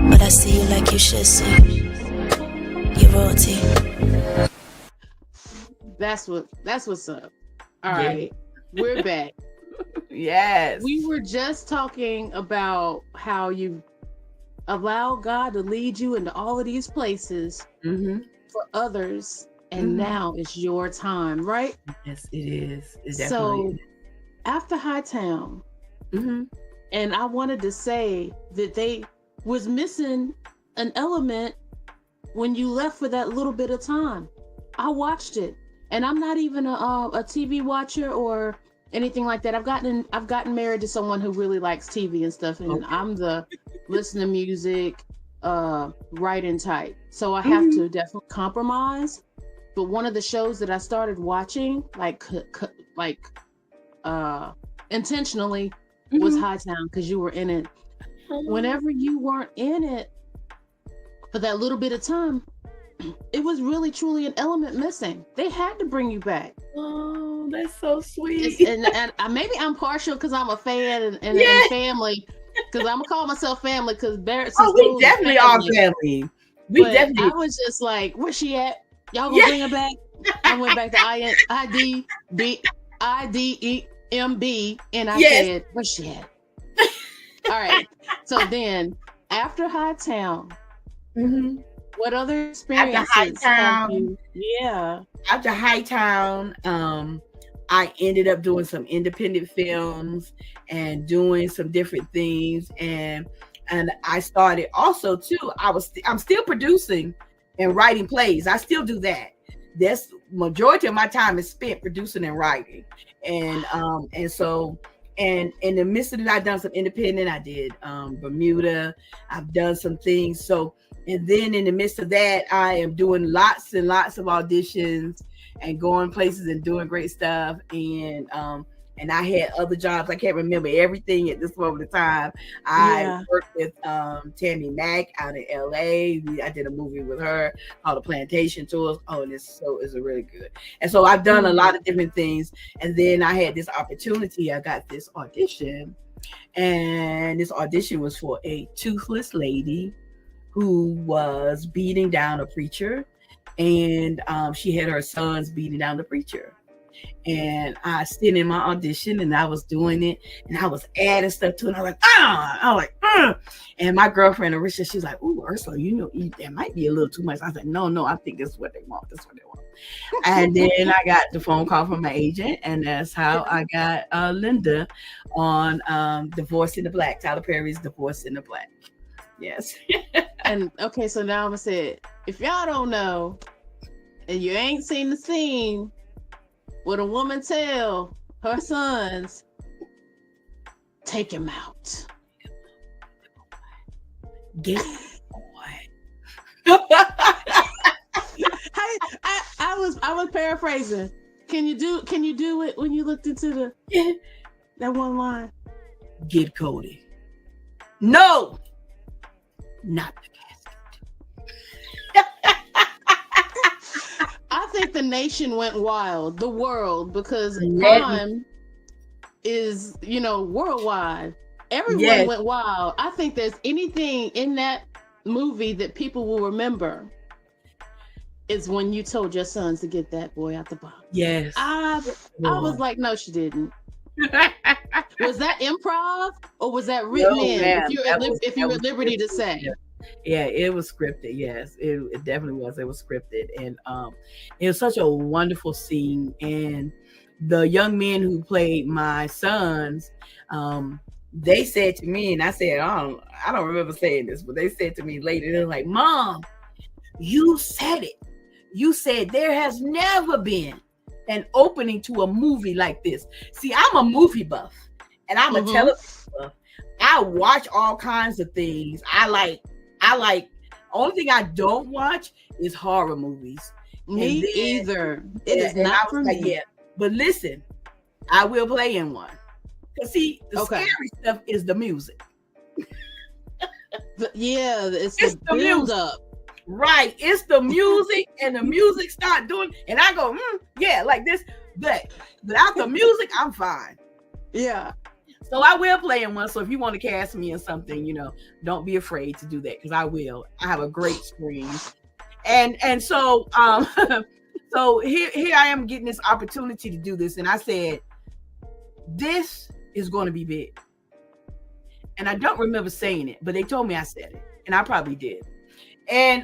[SPEAKER 3] But I see you like you should see. You're royalty.
[SPEAKER 1] That's what's up. All right, we're back.
[SPEAKER 2] Yes.
[SPEAKER 1] We were just talking about how you allow God to lead you into all of these places for others, and now it's your time, right?
[SPEAKER 2] Yes, it is. It definitely
[SPEAKER 1] So
[SPEAKER 2] is.
[SPEAKER 1] after Hightown, and I wanted to say that they was missing an element when you left for that little bit of time. I watched it, and I'm not even a TV watcher or anything like that. I've gotten married to someone who really likes TV and stuff, and I'm the listen to music, writing type. So I have to definitely compromise. But one of the shows that I started watching, intentionally, was Hightown, because you were in it. Whenever you weren't in it for that little bit of time, it was really truly an element missing. They had to bring you back.
[SPEAKER 2] Oh, that's so sweet.
[SPEAKER 1] And maybe I'm partial because I'm a fan and family, because I'm gonna call myself family, because Barrett's.
[SPEAKER 2] We definitely are family.
[SPEAKER 1] I was just like, where's she at? Y'all gonna bring her back? I went back to IDEMB, and I said, where's she at? All right. So then, after Hightown, what other experiences have you? Yeah.
[SPEAKER 2] After Hightown, I ended up doing some independent films and doing some different things, and I started also too. I'm still producing and writing plays. I still do that. That's majority of my time is spent producing and writing, and so. And in the midst of it, I've done some independent. I did Bermuda. I've done some things. So, and then in the midst of that, I am doing lots and lots of auditions and going places and doing great stuff. And I had other jobs. I can't remember everything at this moment in time. I worked with Tammy Mack out in LA. I did a movie with her called The Plantation Tours. Oh, and it's really good. And so I've done a lot of different things. And then I had this opportunity. I got this audition. And this audition was for a toothless lady who was beating down a preacher. And she had her sons beating down the preacher. And I stood in my audition and I was doing it and I was adding stuff to it. And I was like, And my girlfriend, Ursula, she's like, ooh, Ursula, that might be a little too much. I said, no, I think this is what they want. And then I got the phone call from my agent, and that's how I got Linda on Divorce in the Black, Tyler Perry's Divorce in the Black. Yes.
[SPEAKER 1] And okay, so now I'm gonna say it. If y'all don't know, and you ain't seen the scene, would a woman tell her sons, take him out?
[SPEAKER 2] Get
[SPEAKER 1] I was paraphrasing. Can you do it when you looked into that one line?
[SPEAKER 2] Get Cody. No, not the casket.
[SPEAKER 1] I think the nation went wild, the world, because crime is, worldwide. Everyone went wild. I think there's anything in that movie that people will remember is when you told your sons to get that boy out the box.
[SPEAKER 2] Yes.
[SPEAKER 1] I was like, no, she didn't. Was that improv or was that written in? If you're at liberty to say.
[SPEAKER 2] Yeah, it was scripted. Yes, it definitely was. It was scripted, and it was such a wonderful scene. And the young men who played my sons, they said to me, and I said, I don't remember saying this, but they said to me later, they're like, "Mom, you said it. You said there has never been an opening to a movie like this. See, I'm a movie buff and I'm a television buff. I watch all kinds of things. I like only thing I don't watch is horror movies.
[SPEAKER 1] Me either. It is not for me.
[SPEAKER 2] Yeah. But listen, I will play in one. Because see, the scary stuff is the music.
[SPEAKER 1] It's the build up.
[SPEAKER 2] Right. It's the music, and the music start doing, and I go, yeah, like this. But without the music, I'm fine.
[SPEAKER 1] Yeah.
[SPEAKER 2] So I will play in one. So if you want to cast me in something, don't be afraid to do that, because I will. I have a great screen. And so so here I am getting this opportunity to do this. And I said, this is going to be big. And I don't remember saying it, but they told me I said it, and I probably did. And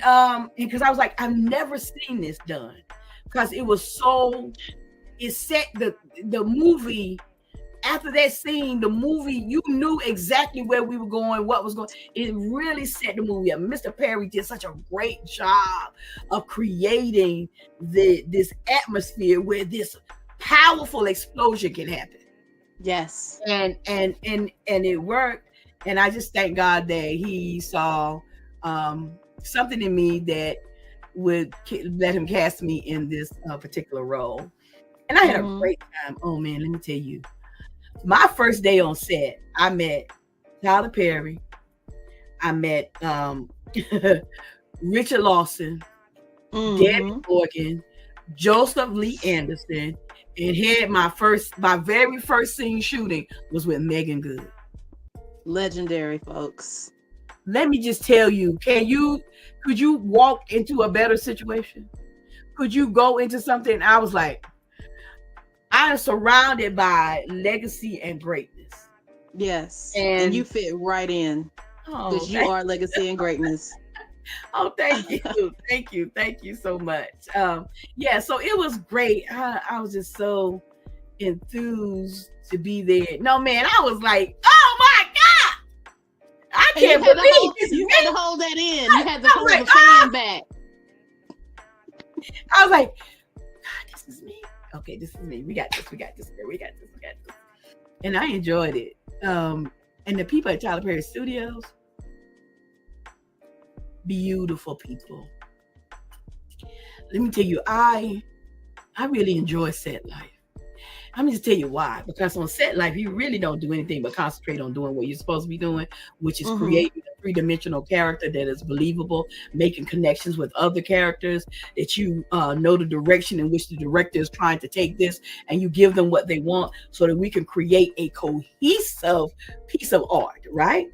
[SPEAKER 2] because I was like, I've never seen this done, because it set the movie. After that scene, the movie, you knew exactly where we were going, what was going. It really set the movie up. Mr. Perry did such a great job of creating this atmosphere where this powerful explosion can happen.
[SPEAKER 1] Yes.
[SPEAKER 2] And it worked. And I just thank God that he saw something in me that would let him cast me in this particular role. And I had a great time. Oh man, let me tell you. My first day on set, I met Tyler Perry. I met Richard Lawson, Debbie Morgan, Joseph Lee Anderson, and had my very first scene shooting was with Megan Good.
[SPEAKER 1] Legendary, folks.
[SPEAKER 2] Let me just tell you, could you walk into a better situation? Could you go into something? I was like, I am surrounded by legacy and greatness.
[SPEAKER 1] Yes. And you fit right in, because you are legacy and greatness.
[SPEAKER 2] Oh, thank you. Thank you so much. So it was great. I was just so enthused to be there. No, man, I was like, oh my God. I can't believe
[SPEAKER 1] you had to hold that in. You had to hold the fan back.
[SPEAKER 2] I was like, God, this is me. Okay, this is me. We got this. And I enjoyed it. And the people at Tyler Perry Studios, beautiful people. Let me tell you, I really enjoy set life. I'm just tell you why. Because on set life, you really don't do anything but concentrate on doing what you're supposed to be doing, which is creating a three-dimensional character that is believable, making connections with other characters, that you know the direction in which the director is trying to take this, and you give them what they want so that we can create a cohesive piece of art, right?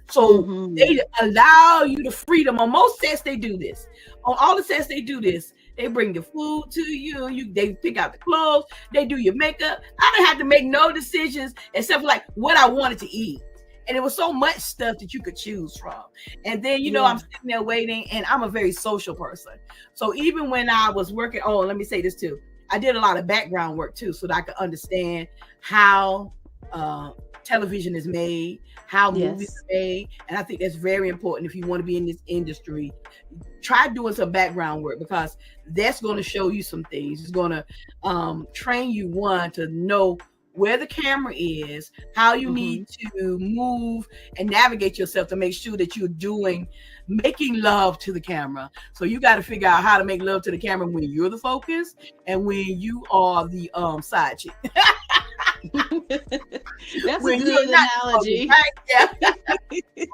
[SPEAKER 2] So they allow you the freedom. On most sets, they do this. On all the sets, they do this. They bring the food to you. They pick out the clothes. They do your makeup. I didn't have to make no decisions except for like what I wanted to eat. And it was so much stuff that you could choose from. And then, I'm sitting there waiting, and I'm a very social person. So even when I was working, let me say this too. I did a lot of background work too, so that I could understand how television is made, how movies are made. And I think that's very important if you want to be in this industry. Try doing some background work, because that's going to show you some things. It's going to train you, one, to know where the camera is, how you need to move and navigate yourself to make sure that you're making love to the camera. So you got to figure out how to make love to the camera when you're the focus and when you are the side chick.
[SPEAKER 1] That's a good analogy.
[SPEAKER 2] Right? Yeah.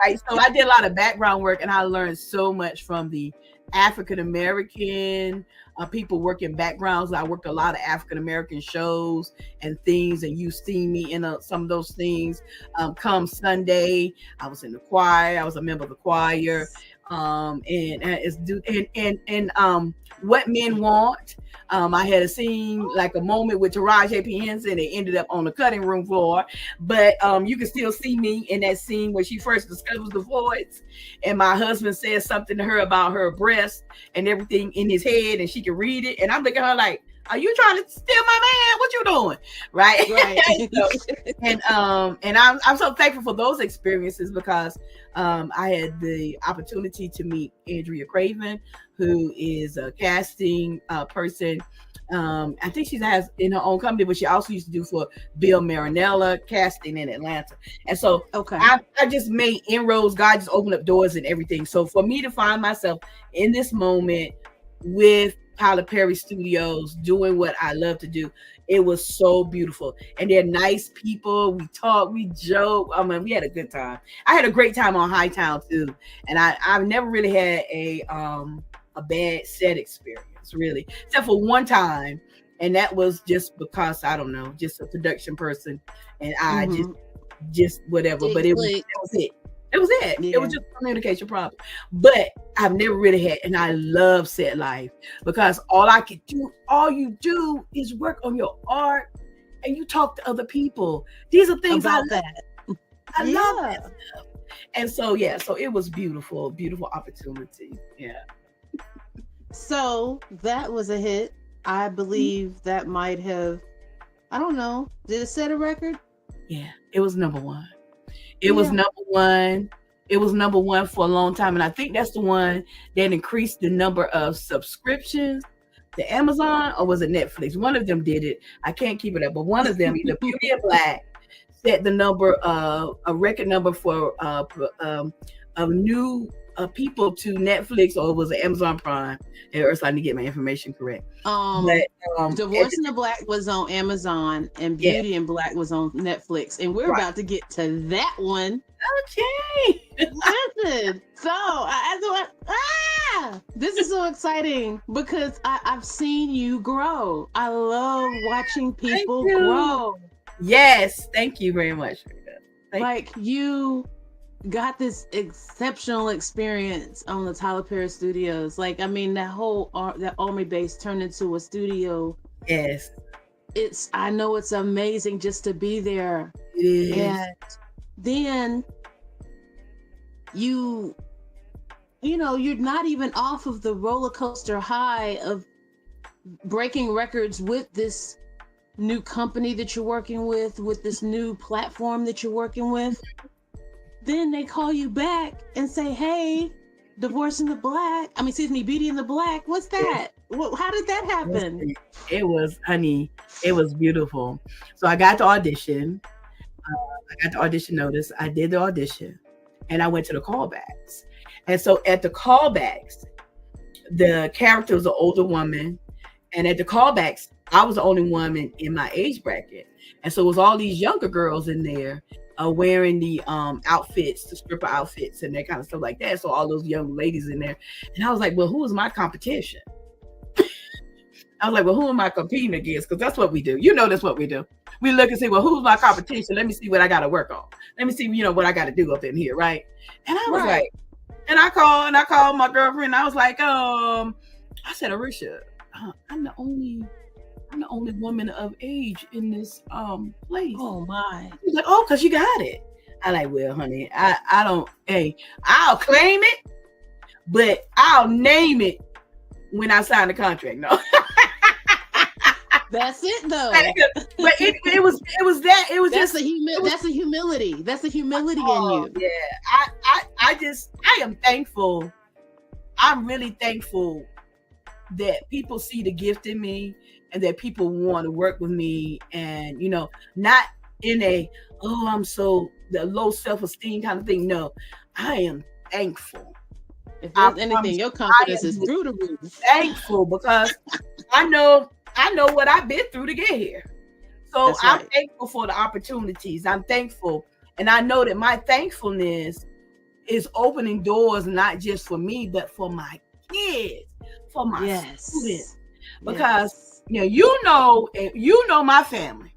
[SPEAKER 2] Right. So I did a lot of background work, and I learned so much from the African American people working backgrounds. I worked a lot of African American shows and things, and you've seen me in some of those things. Come Sunday, I was in the choir. I was a member of the choir. What Men Want. I had a scene, like a moment with Taraji P. Henson. It ended up on the cutting room floor, but you can still see me in that scene where she first discovers the voids, and my husband says something to her about her breast and everything in his head, and she can read it. And I'm looking at her like, Are you trying to steal my man? What you doing? Right. And I'm so thankful for those experiences because I had the opportunity to meet Andrea Craven, who is a casting person. I think she has in her own company, but she also used to do for Bill Marinella casting in Atlanta. And so I just made inroads. God just opened up doors and everything. So for me to find myself in this moment with Tyler Perry Studios doing what I love to do, it was so beautiful. And they're nice people. We talk, we joke. I mean, we had a good time. I had a great time on Hightown too. And I've never really had a bad set experience, really, except for one time. And that was just because, I don't know, just a production person. And I just whatever. But it was it. It was it. Yeah. It was just a communication problem. But I've never really had, and I love set life because all you do is work on your art and you talk to other people. These are things I love that. I love that stuff. And so, so it was beautiful, beautiful opportunity. Yeah.
[SPEAKER 1] So that was a hit. I believe that might have, I don't know, did it set a record?
[SPEAKER 2] Yeah, it was number one. It was number one. It was number one for a long time. And I think that's the one that increased the number of subscriptions to Amazon, or was it Netflix? One of them did it. I can't keep it up, but one of them, either Beauty and Black, set the number, a record number for of new people to Netflix, or it was Amazon Prime. And Ursula, I need to get my information correct.
[SPEAKER 1] Divorce in the Black was on Amazon, and Beauty and Black was on Netflix, and we're about to get to that one.
[SPEAKER 2] Okay.
[SPEAKER 1] Listen, so this is so exciting because I've seen you grow. I love watching people grow.
[SPEAKER 2] Yes, thank you very much.
[SPEAKER 1] You got this exceptional experience on the Tyler Perry Studios. Like, I mean, that whole that Army base turned into a studio.
[SPEAKER 2] Yes,
[SPEAKER 1] I know it's amazing just to be there.
[SPEAKER 2] It is.
[SPEAKER 1] And then you know, you're not even off of the roller coaster high of breaking records with this new company that you're working with this new platform that you're working with. Then they call you back and say, hey, Beauty in the Black. What's that? How did that happen?
[SPEAKER 2] It was, honey, it was beautiful. So I got the audition. I got the audition notice. I did the audition and I went to the callbacks. And so at the callbacks, the character was an older woman. And at the callbacks, I was the only woman in my age bracket. And so it was all these younger girls in there wearing the outfits, the stripper outfits and that kind of stuff like that. So all those young ladies in there. And I was like, well, who is my competition? I was like, well, who am I competing against? Because that's what we do. You know, that's what we do. We look and say, well, who's my competition? Let me see what I got to work on. Let me see, what I got to do up in here, right? And I was like, and I called my girlfriend. I was like, I said, Ursula, I'm the only woman of age in this place.
[SPEAKER 1] Oh my.
[SPEAKER 2] He's like, oh, because you got it. I like, well, honey, I don't, I'll claim it, but I'll name it when I sign the contract. No.
[SPEAKER 1] That's it though.
[SPEAKER 2] But it was that. It was
[SPEAKER 1] that's the humility. That's the humility in you.
[SPEAKER 2] Yeah. I am thankful. I'm really thankful that people see the gift in me and that people want to work with me, and not in a I'm so the low self-esteem kind of thing. No, I am thankful.
[SPEAKER 1] If there's anything, your confidence is through the roof.
[SPEAKER 2] Thankful because I know what I've been through to get here. So right. I'm thankful for the opportunities. I'm thankful, and I know that my thankfulness is opening doors not just for me, but for my kids, for my students. Because you know my family,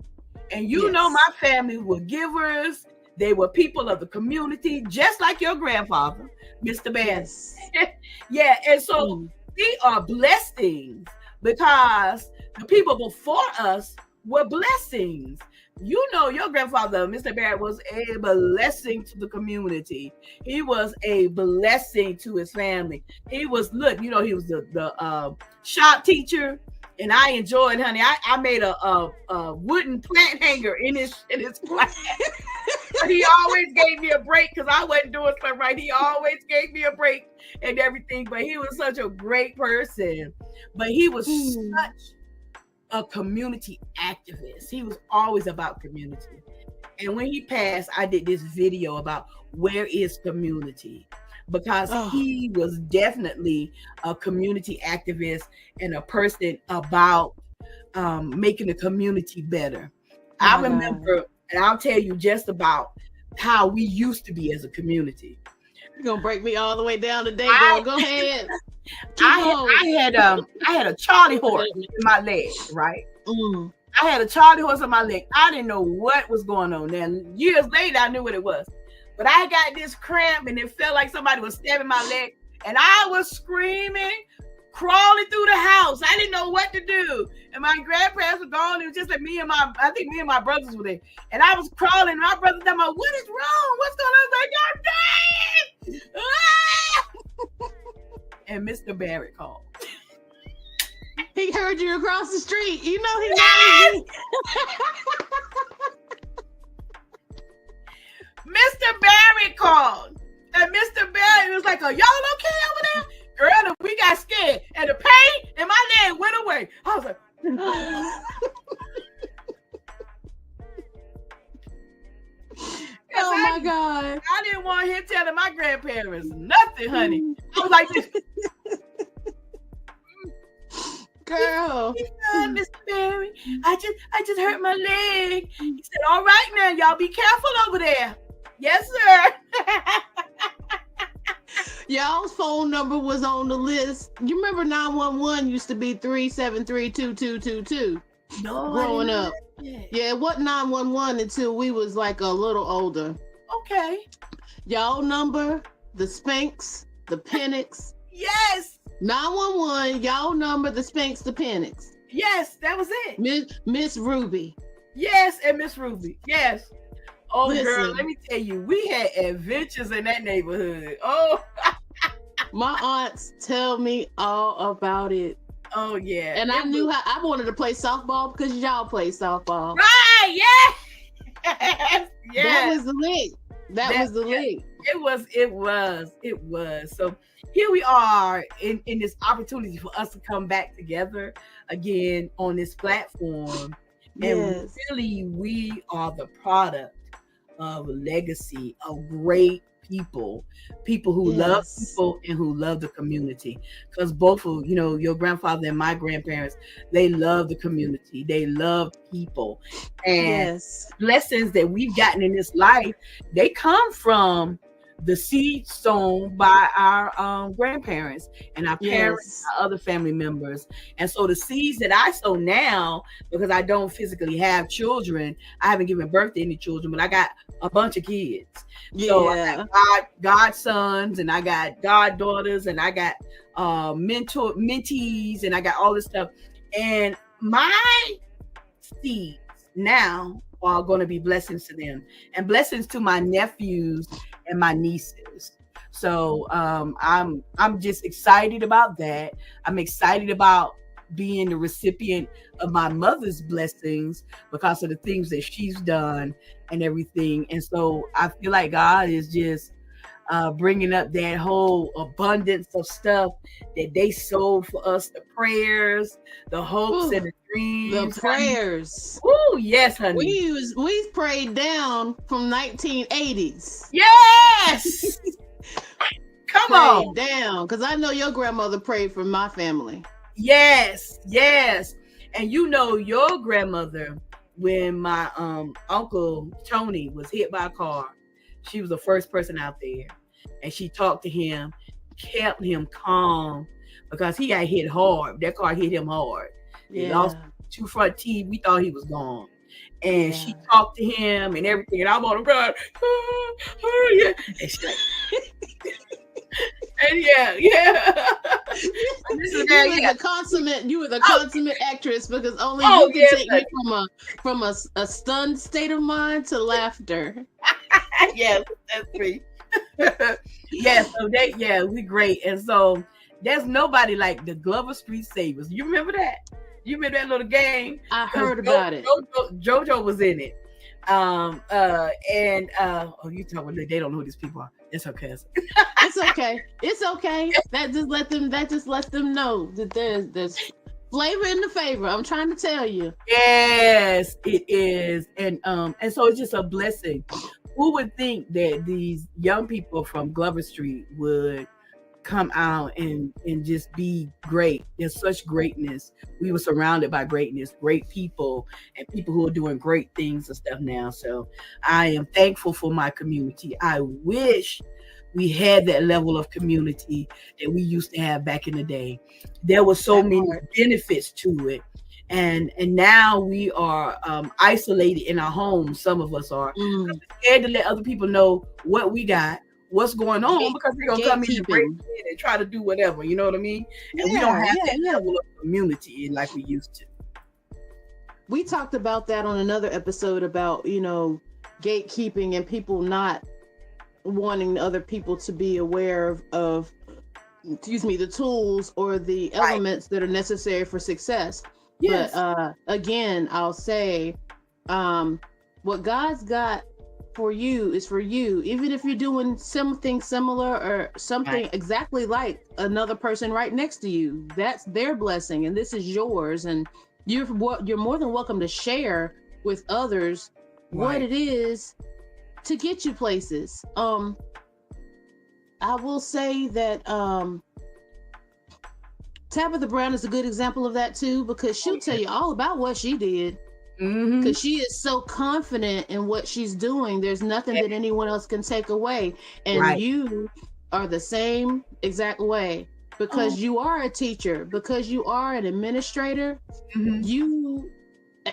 [SPEAKER 2] and you know my family were givers. They were people of the community, just like your grandfather, Mr. Bass. Yes. And so we are blessings because the people before us were blessings. Your grandfather, Mr. Barrett, was a blessing to the community. He was a blessing to his family. He was, he was the shop teacher. And I enjoyed, honey. I made a wooden plant hanger in his class. But he always gave me a break because I wasn't doing stuff right. He always gave me a break and everything. But he was such a great person. But he was such a community activist. He was always about community. And when he passed, I did this video about where is community, because he was definitely a community activist and a person about making the community better. I remember, and I'll tell you just about how we used to be as a community.
[SPEAKER 1] You're gonna break me all the way down today, girl. Go ahead.
[SPEAKER 2] I had a Charlie horse in my leg, right? I had a Charlie horse in my leg. I didn't know what was going on. Then years later, I knew what it was. But I got this cramp, and it felt like somebody was stabbing my leg, and I was screaming, crawling through the house. I didn't know what to do. And my grandparents were gone. It was just like I think me and my brothers were there. And I was crawling, and my brother told me, what is wrong? What's going on? I was like, I'm dying. And Mr. Barrett called.
[SPEAKER 1] He heard you across the street. You know he knows you.
[SPEAKER 2] Mr. Barrett called. And Mr. Barrett was like, are y'all okay over there? Girl, we got scared. And the pain in my leg went away. I was like,
[SPEAKER 1] oh my God.
[SPEAKER 2] I didn't want him telling my grandparents nothing, honey. I was like this.
[SPEAKER 1] Girl.
[SPEAKER 2] Mr. Barry, I just hurt my leg. He said, all right now, y'all be careful over there. Yes, sir.
[SPEAKER 1] Y'all's phone number was on the list. You remember 911 used to be 373-2222.
[SPEAKER 2] No,
[SPEAKER 1] growing up. Yeah, it wasn't 911 until we was like a little older.
[SPEAKER 2] Okay.
[SPEAKER 1] Y'all number, the Spanx, the Penix.
[SPEAKER 2] Yes.
[SPEAKER 1] 911, y'all number, the Spanx, the Penix.
[SPEAKER 2] Yes, that was it.
[SPEAKER 1] Miss Ruby.
[SPEAKER 2] Yes, and Miss Ruby. Yes. Oh,
[SPEAKER 1] Listen,
[SPEAKER 2] girl, let me tell you, we had adventures in that neighborhood. Oh.
[SPEAKER 1] My aunts tell me all about it.
[SPEAKER 2] Oh, yeah.
[SPEAKER 1] And I knew how I wanted to play softball because y'all play softball.
[SPEAKER 2] Right, yeah. Yeah.
[SPEAKER 1] That was the link. That was the link.
[SPEAKER 2] It was. So here we are in this opportunity for us to come back together again on this platform.
[SPEAKER 1] Yes.
[SPEAKER 2] And really, we are the product of a legacy of great people who love people and who love the community. Because both of your grandfather and my grandparents, they love the community. They love people. And blessings that we've gotten in this life, they come from the seed sown by our grandparents and our parents, our other family members. And so the seeds that I sow now, because I don't physically have children, I haven't given birth to any children, but I got a bunch of kids. So I got godsons, and I got goddaughters, and I got mentees, and I got all this stuff. And my seeds now are going to be blessings to them and blessings to my nephews and my nieces. So I'm just excited about that. I'm excited about being the recipient of my mother's blessings because of the things that she's done and everything. And so I feel like God is just bringing up that whole abundance of stuff that they sowed for us, the prayers, the hopes, and the dreams.
[SPEAKER 1] The prayers.
[SPEAKER 2] Oh, yes, honey.
[SPEAKER 1] We prayed down from 1980s.
[SPEAKER 2] Yes. Come on.
[SPEAKER 1] Down, because I know your grandmother prayed for my family.
[SPEAKER 2] Yes. And your grandmother, when my uncle Tony was hit by a car, she was the first person out there, and she talked to him, kept him calm because he got hit hard. That car hit him hard. He lost 2 front teeth. We thought he was gone. And she talked to him and everything. And I'm on the ground. And she's like, and
[SPEAKER 1] you were the consummate actress, because only you can take me from a stunned state of mind to laughter.
[SPEAKER 2] Yes, that's me. So we great. And so there's nobody like the Glover Street Savers. You remember that? You remember that little game?
[SPEAKER 1] I heard about it.
[SPEAKER 2] JoJo was in it. Oh, you talking about they don't know who these people are. It's okay.
[SPEAKER 1] It's okay. It's okay. That just lets them know that there's flavor in the favor. I'm trying to tell you.
[SPEAKER 2] Yes, it is. And so it's just a blessing. Who would think that these young people from Glover Street would come out and just be great? There's such greatness. We were surrounded by greatness, great people, and people who are doing great things and stuff now. So I am thankful for my community. I wish we had that level of community that we used to have back in the day. There were so many benefits to it. And now we are isolated in our homes. Some of us are scared to let other people know what we got, what's going on, because they're gonna come in and break in and try to do whatever. You know what I mean? And we don't have that level of community like we used to.
[SPEAKER 1] We talked about that on another episode about, gatekeeping and people not wanting other people to be aware of the tools or the elements that are necessary for success. Yes. But again, I'll say what God's got for you is for you, even if you're doing something similar or something exactly like another person right next to you. That's their blessing and this is yours, and you're more than welcome to share with others what it is to get you places. I will say that Tabitha Brown is a good example of that too, because she'll tell you all about what she did. Because she is so confident in what she's doing. There's nothing that anyone else can take away. And you are the same exact way, because you are a teacher, because you are an administrator, you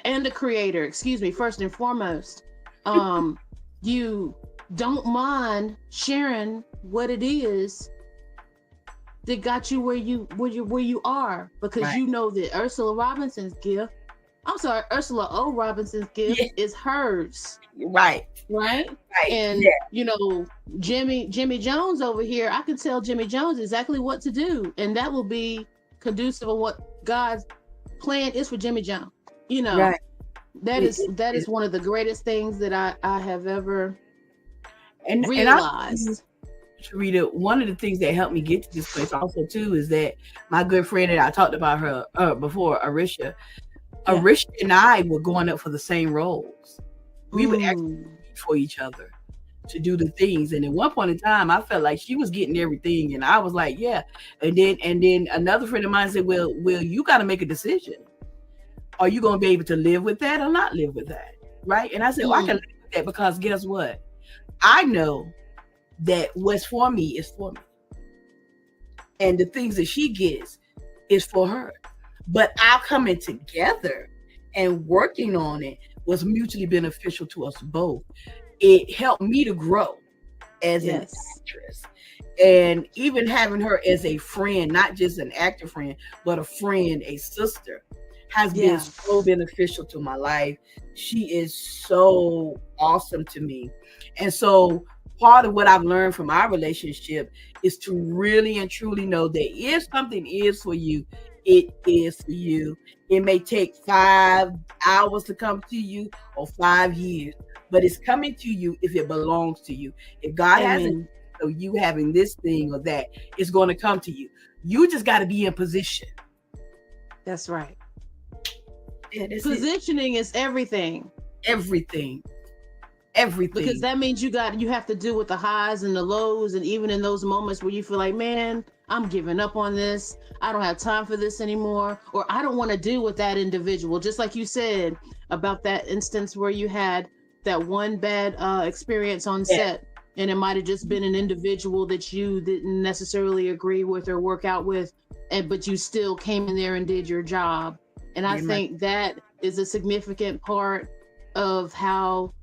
[SPEAKER 1] and a creator, first and foremost. You don't mind sharing what it is that got you where you are, because you know that Ursula O. Robinson's gift is hers. Right. And Jimmy Jones over here, I can tell Jimmy Jones exactly what to do, and that will be conducive of what God's plan is for Jimmy Jones. That is one of the greatest things that I have ever realized.
[SPEAKER 2] Rita, one of the things that helped me get to this place also too is that my good friend that I talked about her before, Ursula and I were going up for the same roles. We would actually compete for each other to do the things. And at one point in time, I felt like she was getting everything, and I was like, yeah. And then another friend of mine said, well, you got to make a decision. Are you going to be able to live with that or not live with that? Right? And I said, I can live with that, because guess what? I know that what's for me is for me. And the things that she gets is for her. But our coming together and working on it was mutually beneficial to us both. It helped me to grow as an actress. And even having her as a friend, not just an actor friend, but a friend, a sister, has been so beneficial to my life. She is so awesome to me. And so part of what I've learned from our relationship is to really and truly know that if something is for you, it is for you. It may take 5 hours to come to you or 5 years, but it's coming to you if it belongs to you. If God hasn't, so you having this thing or that, it's going to come to you. You just got to be in position.
[SPEAKER 1] That's right. Positioning is everything.
[SPEAKER 2] Everything.
[SPEAKER 1] Because that means you have to deal with the highs and the lows, and even in those moments where you feel like, man, I'm giving up on this, I don't have time for this anymore, or I don't want to deal with that individual. Just like you said about that instance where you had that one bad experience on set, and it might have just been an individual that you didn't necessarily agree with or work out with, but you still came in there and did your job. And I think that is a significant part of how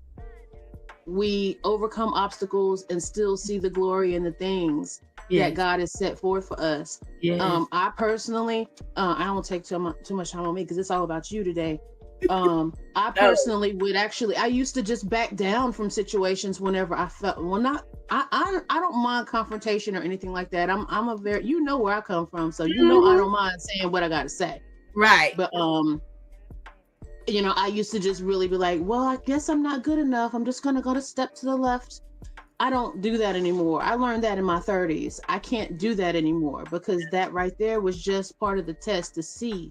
[SPEAKER 1] we overcome obstacles and still see the glory in the things that God has set forth for us. I personally, I don't take too much time on me because it's all about you today. I personally I used to just back down from situations whenever I felt, I don't mind confrontation or anything like that. I'm a very, where I come from. So, I don't mind saying what I got to say.
[SPEAKER 2] Right.
[SPEAKER 1] But I used to just really be like, well, I guess I'm not good enough. I'm just gonna go to step to the left. I don't do that anymore. I learned that in my 30s. I can't do that anymore because that right there was just part of the test to see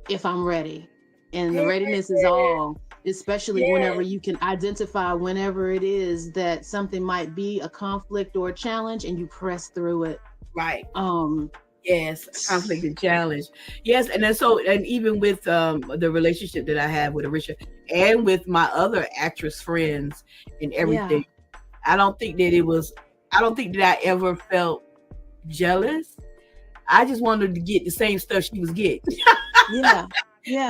[SPEAKER 1] if I'm ready. And the readiness is all, especially whenever you can identify whenever it is that something might be a conflict or a challenge and you press through it.
[SPEAKER 2] Right. Yes, conflict and challenge. Yes, and then and even with the relationship that I have with Ursula and with my other actress friends and everything, I don't think that I ever felt jealous. I just wanted to get the same stuff she was getting.
[SPEAKER 1] Yeah.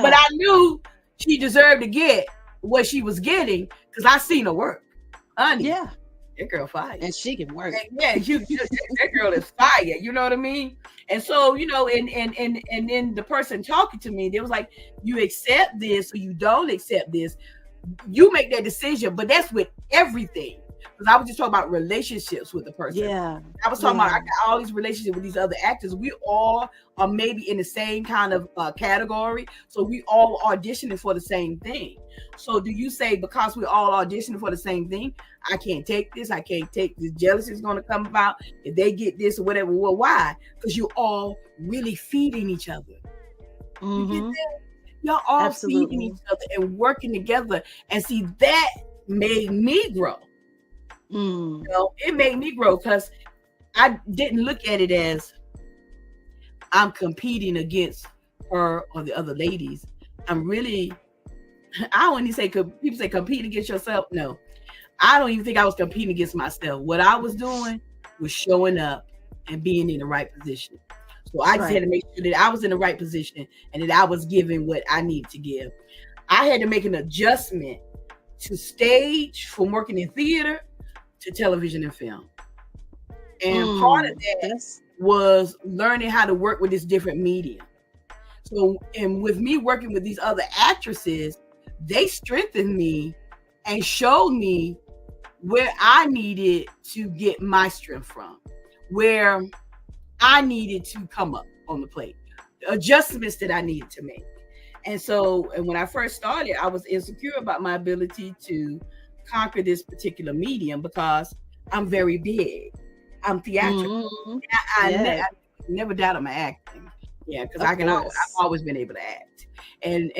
[SPEAKER 2] But I knew she deserved to get what she was getting because I seen her work. Honey.
[SPEAKER 1] Yeah.
[SPEAKER 2] That girl fire.
[SPEAKER 1] And she can work.
[SPEAKER 2] That girl is fire. You know what I mean? And so, and then the person talking to me, they was like, you accept this or you don't accept this. You make that decision, but that's with everything. Because I was just talking about relationships with the person.
[SPEAKER 1] Yeah.
[SPEAKER 2] I was talking about I got all these relationships with these other actors. We all are maybe in the same kind of category. So we all auditioning for the same thing. So do you say because we're all auditioning for the same thing, I can't take this, I can't take this, jealousy is going to come about if they get this or whatever? Well, why? Because you're all really feeding each other.
[SPEAKER 1] Mm-hmm.
[SPEAKER 2] Y'all all feeding each other and working together. And see, that made me grow. It made me grow because I didn't look at it as I'm competing against her or the other ladies. I'm really, I don't even say, people say compete against yourself. No, I don't even think I was competing against myself. What I was doing was showing up and being in the right position. So I just had to make sure that I was in the right position and that I was giving what I needed to give. I had to make an adjustment to stage from working in theater to television and film. And part of that was learning how to work with this different medium. So, and with me working with these other actresses, they strengthened me and showed me where I needed to get my strength from, where I needed to come up on the plate, the adjustments that I needed to make. And so, and when I first started, I was insecure about my ability to conquer this particular medium because I'm very big. I'm theatrical. Mm-hmm. I never doubted my acting. Yeah, because I've always been able to act. And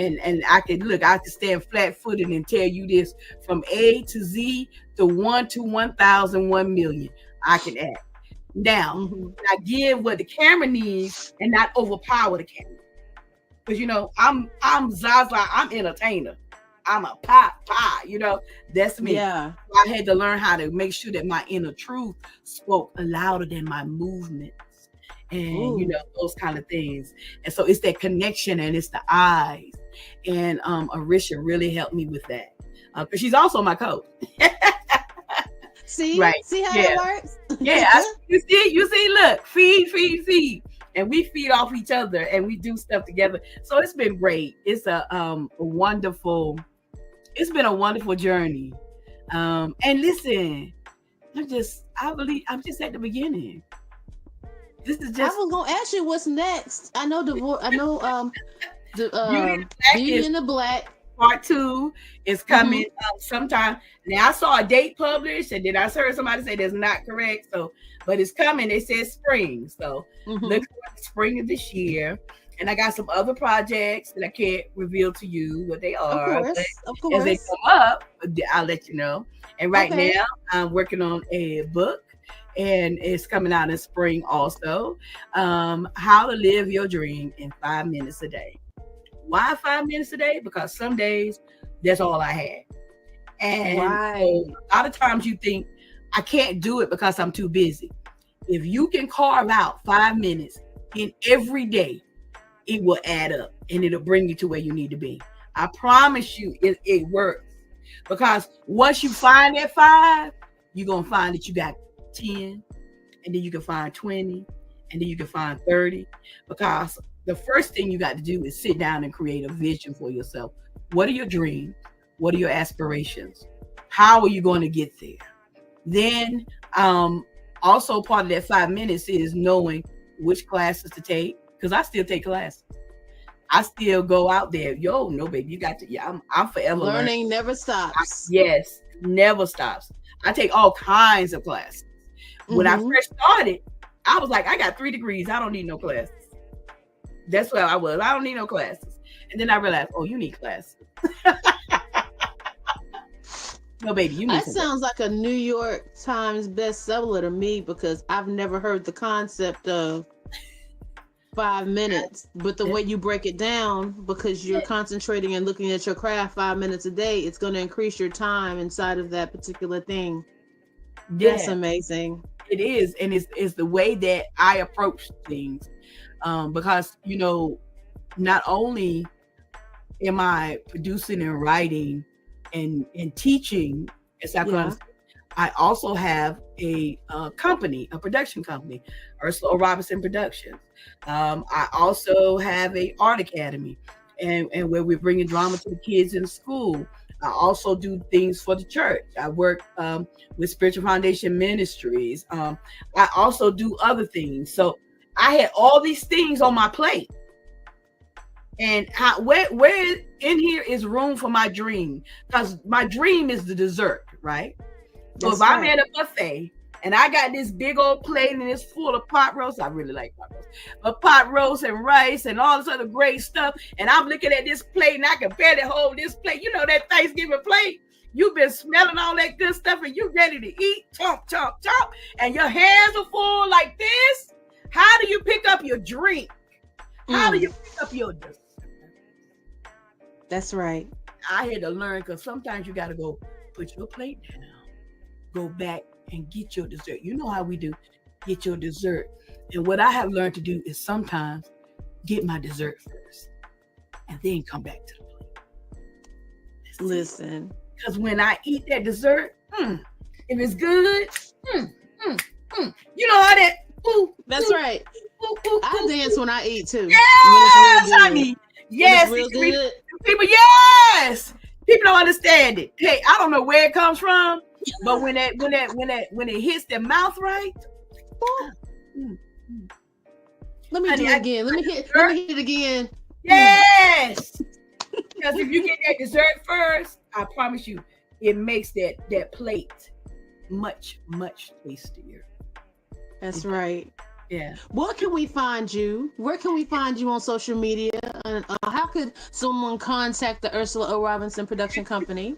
[SPEAKER 2] I could stand flat-footed and tell you this from A to Z to 1 to 1,000, 1 million. I can act. Now, I give what the camera needs and not overpower the camera. Because I'm Zaza, I'm entertainer. I'm a pop, that's me. Yeah. I had to learn how to make sure that my inner truth spoke louder than my movements and, those kind of things. And so it's that connection and it's the eyes. And Ursula really helped me with that because she's also my coach.
[SPEAKER 1] See how it works?
[SPEAKER 2] Yeah, you see, look, feed. And we feed off each other and we do stuff together. So it's been great. It's it's been a wonderful journey. And listen, I believe I'm just at the beginning. This is just.
[SPEAKER 1] I was gonna ask you what's next. I know Beauty in the Black
[SPEAKER 2] Part 2 is coming sometime. Now I saw a date published, and then I heard somebody say that's not correct. So, but it's coming. It says spring. So look for the spring of this year. And I got some other projects that I can't reveal to you what they are.
[SPEAKER 1] Of course.
[SPEAKER 2] As they come up, I'll let you know. And right now, I'm working on a book, and it's coming out in spring also. How to Live Your Dream in 5 minutes a day. Why 5 minutes a day? Because some days that's all I had. And so a lot of times you think I can't do it because I'm too busy. If you can carve out 5 minutes in every day, it will add up and it'll bring you to where you need to be. I promise you it works. Because once you find that 5, you're going to find that you got 10, and then you can find 20, and then you can find 30. Because the first thing you got to do is sit down and create a vision for yourself. What are your dreams? What are your aspirations? How are you going to get there? Then also part of that 5 minutes is knowing which classes to take, because I still take classes. I still go out there. Yo, no, baby, you got to. Yeah, I'm forever
[SPEAKER 1] Learning
[SPEAKER 2] learning.
[SPEAKER 1] never stops.
[SPEAKER 2] Yes, never stops. I take all kinds of classes. When I first started, I was like, I got 3 degrees. I don't need no classes. That's where I was. I don't need no classes. And then I realized, oh, you need classes. No, baby, you need
[SPEAKER 1] that sounds like a New York Times bestseller to me, because I've never heard the concept of 5 minutes, but the way you break it down, because you're concentrating and looking at your craft 5 minutes a day, it's going to increase your time inside of that particular thing. That's amazing.
[SPEAKER 2] It is. And it's the way that I approach things. Because, you know, not only am I producing and writing and teaching as I also have a company, a production company, Ursula Robinson Productions. I also have a art academy, and where we're bringing drama to the kids in school. I also do things for the church. I work with Spiritual Foundation Ministries. I also do other things. So I had all these things on my plate. And where in here is room for my dream? Because my dream is the dessert, right? So if I'm at a buffet and I got this big old plate and it's full of pot roast, I really like pot roast, but pot roast and rice and all this other great stuff, and I'm looking at this plate and I can barely hold this plate. You know that Thanksgiving plate? You've been smelling all that good stuff and you ready to eat, chomp, chomp, chomp, and your hands are full like this. How do you pick up your drink? How do you pick up your dessert?
[SPEAKER 1] That's right.
[SPEAKER 2] I had to learn, because sometimes you got to go put your plate down, go back and get your dessert. You know how we do, get your dessert. And what I have learned to do is sometimes get my dessert first and then come back to the plate.
[SPEAKER 1] Listen.
[SPEAKER 2] Because when I eat that dessert, if it's good, you know how that,
[SPEAKER 1] that's right. I dance when I eat too.
[SPEAKER 2] Yes, honey. Yes,
[SPEAKER 1] real good.
[SPEAKER 2] People, yes. People don't understand it. Hey, I don't know where it comes from, but when it hits their mouth right.
[SPEAKER 1] Let me do it again. Let me hit it again.
[SPEAKER 2] Yes. Because if you get that dessert first, I promise you, it makes that plate much, much tastier.
[SPEAKER 1] That's right.
[SPEAKER 2] Yeah.
[SPEAKER 1] Where can we find you? Where can we find you on social media? And how could someone contact the Ursula O. Robinson Production Company?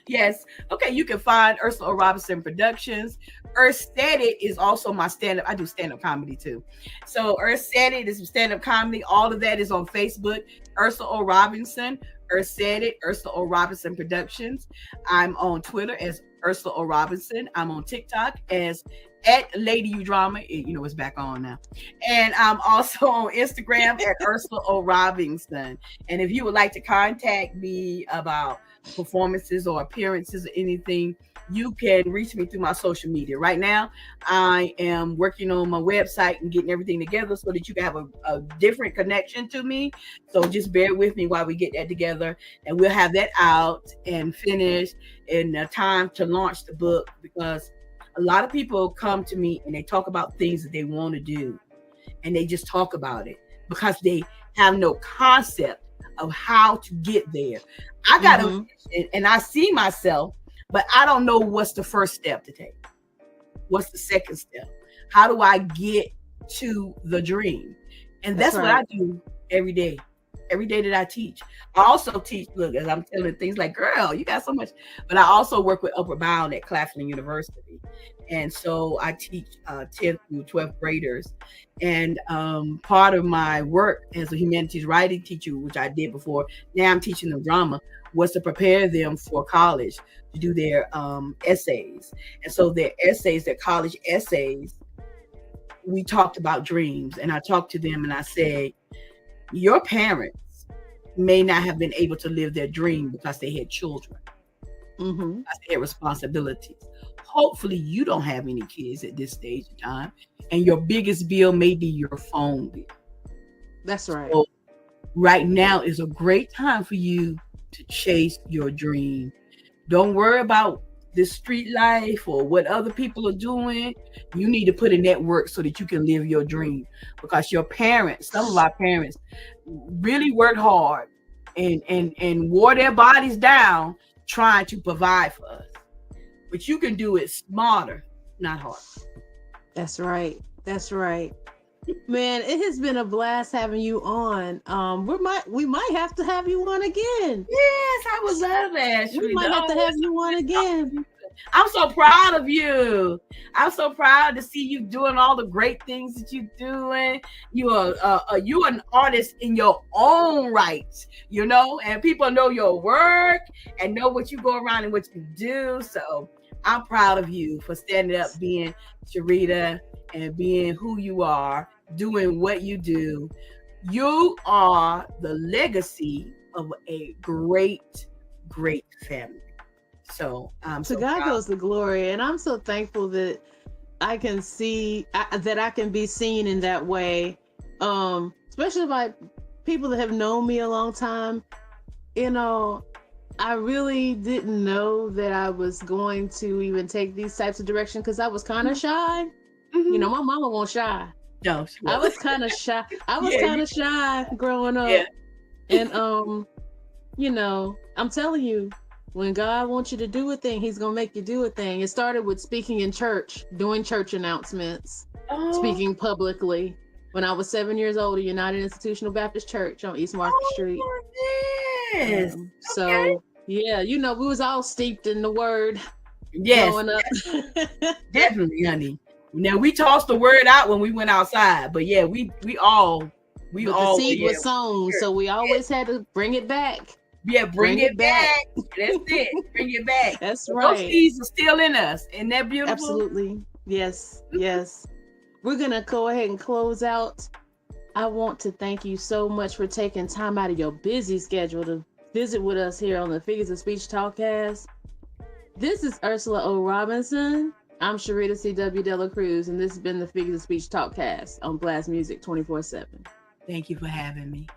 [SPEAKER 2] Yes. Okay. You can find Ursula O. Robinson Productions. Earthsteady is also my stand-up. I do stand-up comedy too. So Earthsteady is stand-up comedy. All of that is on Facebook. Ursula O. Robinson. Earthsteady, Ursula O. Robinson Productions. I'm on Twitter as Ursula O. Robinson. I'm on TikTok as @Lady U Drama. You know, it's back on now. And I'm also on Instagram at Ursula O. Robinson. And if you would like to contact me about performances or appearances or anything, you can reach me through my social media. Right now, I am working on my website and getting everything together so that you can have a different connection to me. So just bear with me while we get that together, and we'll have that out and finished in time to launch the book, because a lot of people come to me and they talk about things that they want to do, and they just talk about it because they have no concept of how to get there. I got to, and I see myself, but I don't know what's the first step to take. What's the second step? How do I get to the dream? And that's what I do every day. Every day that I teach. I also teach, look, as I'm telling things like, girl, you got so much. But I also work with Upper Bound at Claflin University. And so I teach 10th through 12th graders. And part of my work as a humanities writing teacher, which I did before, now I'm teaching them drama, was to prepare them for college to do their essays. And so their essays, their college essays, we talked about dreams. And I talked to them and I said, your parents may not have been able to live their dream because they had children, because they had responsibilities. Hopefully you don't have any kids at this stage of time, and your biggest bill may be your phone bill.
[SPEAKER 1] That's right.
[SPEAKER 2] So right now is a great time for you to chase your dream. Don't worry about this street life or what other people are doing. You need to put in that work so that you can live your dream, because your parents, some of our parents really worked hard and wore their bodies down trying to provide for us. But you can do it smarter, not harder.
[SPEAKER 1] That's right. That's right. Man, it has been a blast having you on. We might have to have you on again.
[SPEAKER 2] Yes, I would love that.
[SPEAKER 1] We might have to have you on again.
[SPEAKER 2] I'm so proud of you. I'm so proud to see you doing all the great things that you're doing. You're an artist in your own right, you know, and people know your work and know what you go around and what you do. So I'm proud of you for standing up, being Sharita, and being who you are, doing what you do. You are the legacy of a great, great family. So
[SPEAKER 1] to God goes the glory, and I'm so thankful that I can see that I can be seen in that way, especially by people that have known me a long time. You know, I really didn't know that I was going to even take these types of direction because I was kind of shy. You know, my mama won't shy.
[SPEAKER 2] No,
[SPEAKER 1] I was kind of shy. I was kind of shy growing up, and you know, I'm telling you, when God wants you to do a thing, He's gonna make you do a thing. It started with speaking in church, doing church announcements, speaking publicly. When I was 7 years old at United Institutional Baptist Church on East Market Street.
[SPEAKER 2] Yes.
[SPEAKER 1] So yeah, you know, we was all steeped in the Word.
[SPEAKER 2] Growing
[SPEAKER 1] up.
[SPEAKER 2] Definitely, honey. Now we tossed the word out when we went outside, but yeah, we all
[SPEAKER 1] the seed was sown, so we always had to bring it back.
[SPEAKER 2] Yeah, bring it back. That's it. Bring it back.
[SPEAKER 1] That's right.
[SPEAKER 2] Those seeds are still in us. Isn't that beautiful?
[SPEAKER 1] Absolutely. Yes. Yes. We're gonna go ahead and close out. I want to thank you so much for taking time out of your busy schedule to visit with us here on the Figures of Speech Talkcast. This is Ursula O. Robinson. I'm Sharita C.W. Dela Cruz, and this has been the Figures of Speech Talkcast on Blast Music 24/7.
[SPEAKER 2] Thank you for having me.